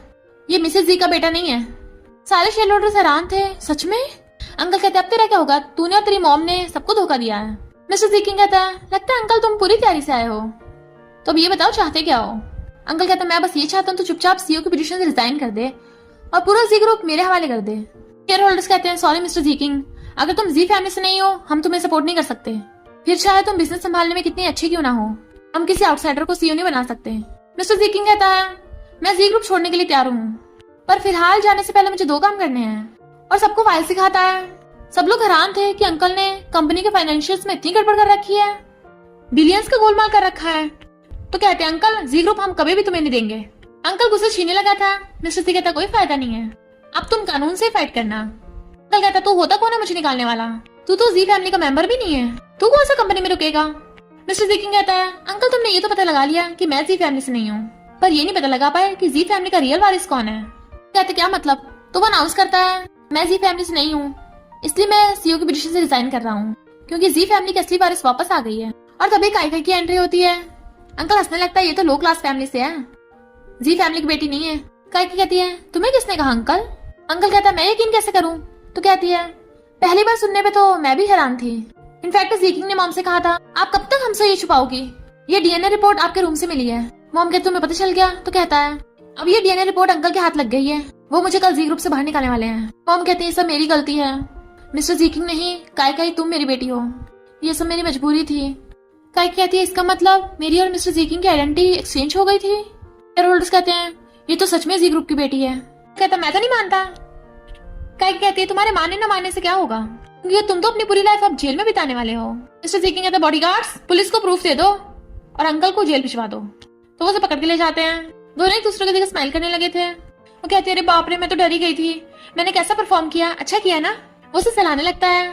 S1: ये मिसेस जी का बेटा नहीं है। सारे शेयर होल्डर्स हैरान थे, सच में? अंकल कहते अब तेरा क्या होगा, तूने और तेरी मॉम ने सबको धोखा दिया है। मिस्टर ज़ीकिंग कहता है लगता है अंकल तुम पूरी तैयारी से आए हो, तो अब ये बताओ चाहते क्या हो? अंकल कहता है मैं बस ये चाहता हूँ तो चुपचाप सीईओ की पोजीशन से रिजाइन कर दे और पूरा जी ग्रुप मेरे हवाले कर दे। शेयर होल्डर्स कहते हैं सॉरी मिस्टर ज़ीकिंग, अगर तुम जी फैमिली से नहीं हो हम तुम्हें सपोर्ट नहीं कर सकते, फिर चाहे तुम बिजनेस संभालने में कितनी अच्छी क्यों ना हो, हम किसी आउटसाइडर को सीईओ नहीं बना सकते। मिस्टर ज़ीकिंग कहता है मैं जी ग्रुप छोड़ने के लिए तैयार हूँ, पर फिलहाल जाने से पहले मुझे 2 काम करने हैं, और सबको फाइल सिखाता है। सब लोग हैरान थे कि अंकल ने कंपनी के फाइनेंशियल्स में इतनी गड़बड़ कर रखी है, बिलियंस का गोलमाल कर रखा है। तो कहते हैं अंकल जी ग्रुप हम कभी भी तुम्हें नहीं देंगे। अंकल गुस्से छीनने लगा था। मिस्टर सी कहता कोई फायदा नहीं है, अब तुम कानून से फाइट करना। अंकल कहता तू होता कौन है मुझे निकालने वाला, तू तो जी फैमिली का मेंबर भी नहीं है, तू कौन सा कंपनी में रुकेगा। मिस्टर ज़ीकिंग कहता है अंकल तुमने ये तो पता लगा लिया कि मैं जी फैमिली से नहीं हूँ, पर ये नहीं पता लगा पाए कि जी फैमिली का रियल वारिस कौन है। कहते क्या मतलब? तो वो अनाउंस करता है मैं जी फैमिली से नहीं हूँ, इसलिए मैं सीईओ की पोजीशन से रिजाइन कर रहा हूँ, क्योंकि जी फैमिली की असली वारिस वापस आ गई है। और तभी काई की एंट्री होती है। अंकल हंसने लगता है ये तो लो क्लास फैमिली से है, जी फैमिली की बेटी नहीं है। काई कहती है तुम्हें किसने कहा अंकल? अंकल कहता है मैं यकीन कैसे करूँ? तो कहती है पहली बार सुनने पे तो मैं भी हैरान थी, इनफैक्ट ज़ीकिंग ने मॉम से कहा था आप कब तक हमसे ये छुपाओगी, ये डीएनए रिपोर्ट आपके रूम से मिली है। मॉम कहती तुम्हें पता चल गया? तो कहता है अब ये डीएनए रिपोर्ट अंकल के हाथ लग गई है, वो मुझे कल जी ग्रुप से बाहर निकालने वाले हैं। मॉम कहती है सब मेरी गलती है, मिस्टर ज़ीकिंग नहीं, काई तुम मेरी बेटी हो, ये सब मेरी मजबूरी थी। काई कहती है इसका मतलब मेरी और मिस्टर ज़ीकिंग की आइडेंटिटी एक्सचेंज हो गई थी। शेयर होल्डर्स कहते हैं ये तो सच में जी ग्रुप की बेटी है। कहता मैं तो नहीं मानता। काई कहती है तुम्हारे मानने न मानने से क्या होगा, क्योंकि तुम तो अपनी पूरी लाइफ अब जेल में बिताने वाले हो। मिस्टर ज़ीकिंग कहता बॉडीगार्ड्स पुलिस को प्रूफ दे दो और अंकल को जेल भिजवा दो। तो वो उसे पकड़ के ले जाते हैं। दोनों एक दूसरे को देख स्माइल करने लगे थे। वो कहती है अरे बाप रे मैं तो डरी गई थी, मैंने कैसा परफॉर्म किया, अच्छा किया ना। वो उसे सहलाने लगता है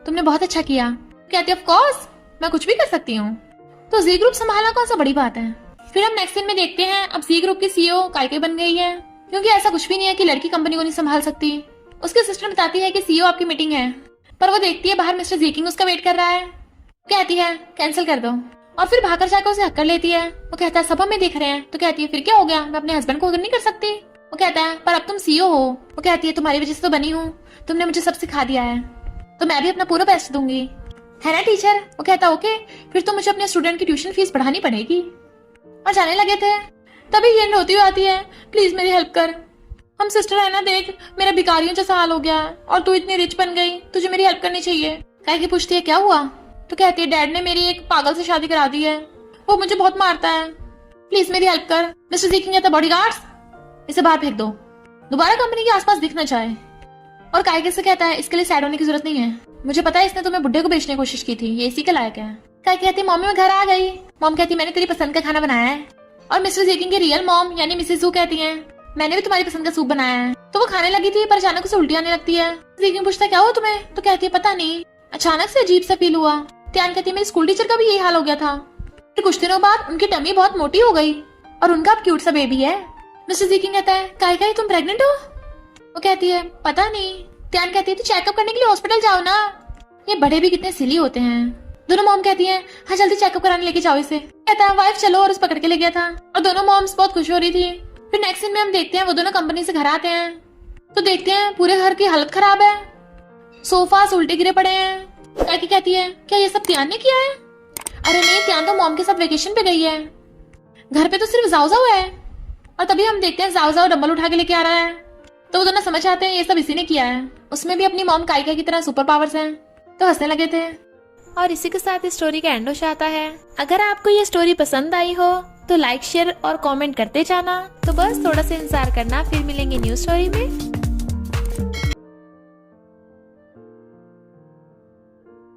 S1: तुमने बहुत अच्छा किया। कहती है ऑफ कोर्स मैं कुछ भी कर सकती हूँ। तो जी ग्रुप संभालना कौन सा बड़ी बात है। फिर हम नेक्स्ट सीन में देखते हैं अब जी ग्रुप की सीईओ काई बन गई है, क्योंकि ऐसा कुछ भी नहीं है कि लड़की कंपनी को नहीं संभाल सकती। उसके सिस्टर बताती है कि सीईओ आपकी मीटिंग है, पर वो देखती है बाहर मिस्टर ज़ीकिंग उसका वेट कर रहा है। कहती है कैंसिल कर दो, और फिर भाकर जाकर उसे हक कर लेती है। वो कहता है सब हमें देख रहे हैं। तो कहती है फिर क्या हो गया, मैं अपने हस्बैंड को अगर नहीं कर सकती। वो कहता है पर अब तुम सीईओ हो। वो कहती है तुम्हारी वजह से तो बनी हूँ, तुमने मुझे सब सिखा दिया है, तो मैं भी अपना पूरा बेस्ट दूंगी, है ना टीचर। वो कहता ओके फिर तो मुझे अपने स्टूडेंट की ट्यूशन फीस बढ़ानी पड़ेगी। और जाने लगे थे तभी ये रोती हुई आती है प्लीज मेरी हेल्प कर, हम सिस्टर है ना, देख मेरा भिखारियों जैसा हाल हो गया और तू इतनी रिच बन गई, तुझे मेरी हेल्प करनी चाहिए। काई पूछती है क्या हुआ? तो कहती है डैड ने मेरी एक पागल से शादी करा दी है, वो मुझे बहुत मारता है, प्लीज मेरी हेल्प कर। मिस्टर ज़ीकिंग कहता बॉडीगार्ड्स इसे बाहर फेंक दो, दोबारा कंपनी के आसपास दिखना चाहे। और काई से कहता है इसके लिए सैड होने की जरूरत नहीं है, मुझे पता है इसने तुम्हें बुड्ढे को बेचने की कोशिश की थी, ये इसी के लायक है। काय कहती मम्मी मैं घर आ गई। मॉम कहती मैंने तेरी पसंद का खाना बनाया है। और मिस्टर जेकिंग की रियल मॉम यानी मिसेस हू कहती है मैंने भी तुम्हारी पसंद का सूप बनाया है। तो वो खाने लगी थी पर अचानक उसे उल्टी आने लगती है। जेकिंग पूछता क्या हुआ तुम्हें, तो कहती है पता नहीं, अचानक से अजीब सा फील हुआ। त्यान कहती है मेरी स्कूल टीचर का भी यही हाल हो गया था। फिर कुछ दिनों बाद उनकी टमी बहुत मोटी हो गई और उनका अब क्यूट सा बेबी है। मिस्टर जेकिंग कहता है काय तुम प्रेग्नेंट हो। वो कहती है पता नहीं। त्यान कहती है तो चेकअप करने के लिए हॉस्पिटल जाओ ना। ये बड़े भी कितने सिली होते हैं। दोनों मॉम कहती हैं हाँ जल्दी चेकअप कराने लेके जाओ इसे। कहता है वाइफ चलो और उस पकड़ के ले गया था और दोनों मॉम्स बहुत खुश हो रही थी। फिर नेक्स्ट सीन में हम देखते हैं वो दोनों कंपनी से घर आते हैं तो देखते हैं पूरे घर की हालत खराब है, सोफा उल्टे गिरे पड़े हैं। काकी कहती है क्या ये सब त्यान ने किया है। अरे नहीं, त्यान तो मॉम के साथ वेकेशन पे गई है, घर पे तो सिर्फ जाओ है। और तभी हम देखते हैं जाओ डंबल उठा के लेके आ रहा है तो वो दोनों समझ आते हैं ये सब इसी ने किया है। उसमें भी अपनी मॉम काइका की तरह सुपर पावर्स हैं तो हंसने लगे थे। और इसी के साथ इस स्टोरी का एंड हो जाता है। अगर आपको ये स्टोरी पसंद आई हो तो लाइक शेयर और कमेंट करते जाना। तो बस थोड़ा सा इंतजार करना, फिर मिलेंगे न्यू स्टोरी में।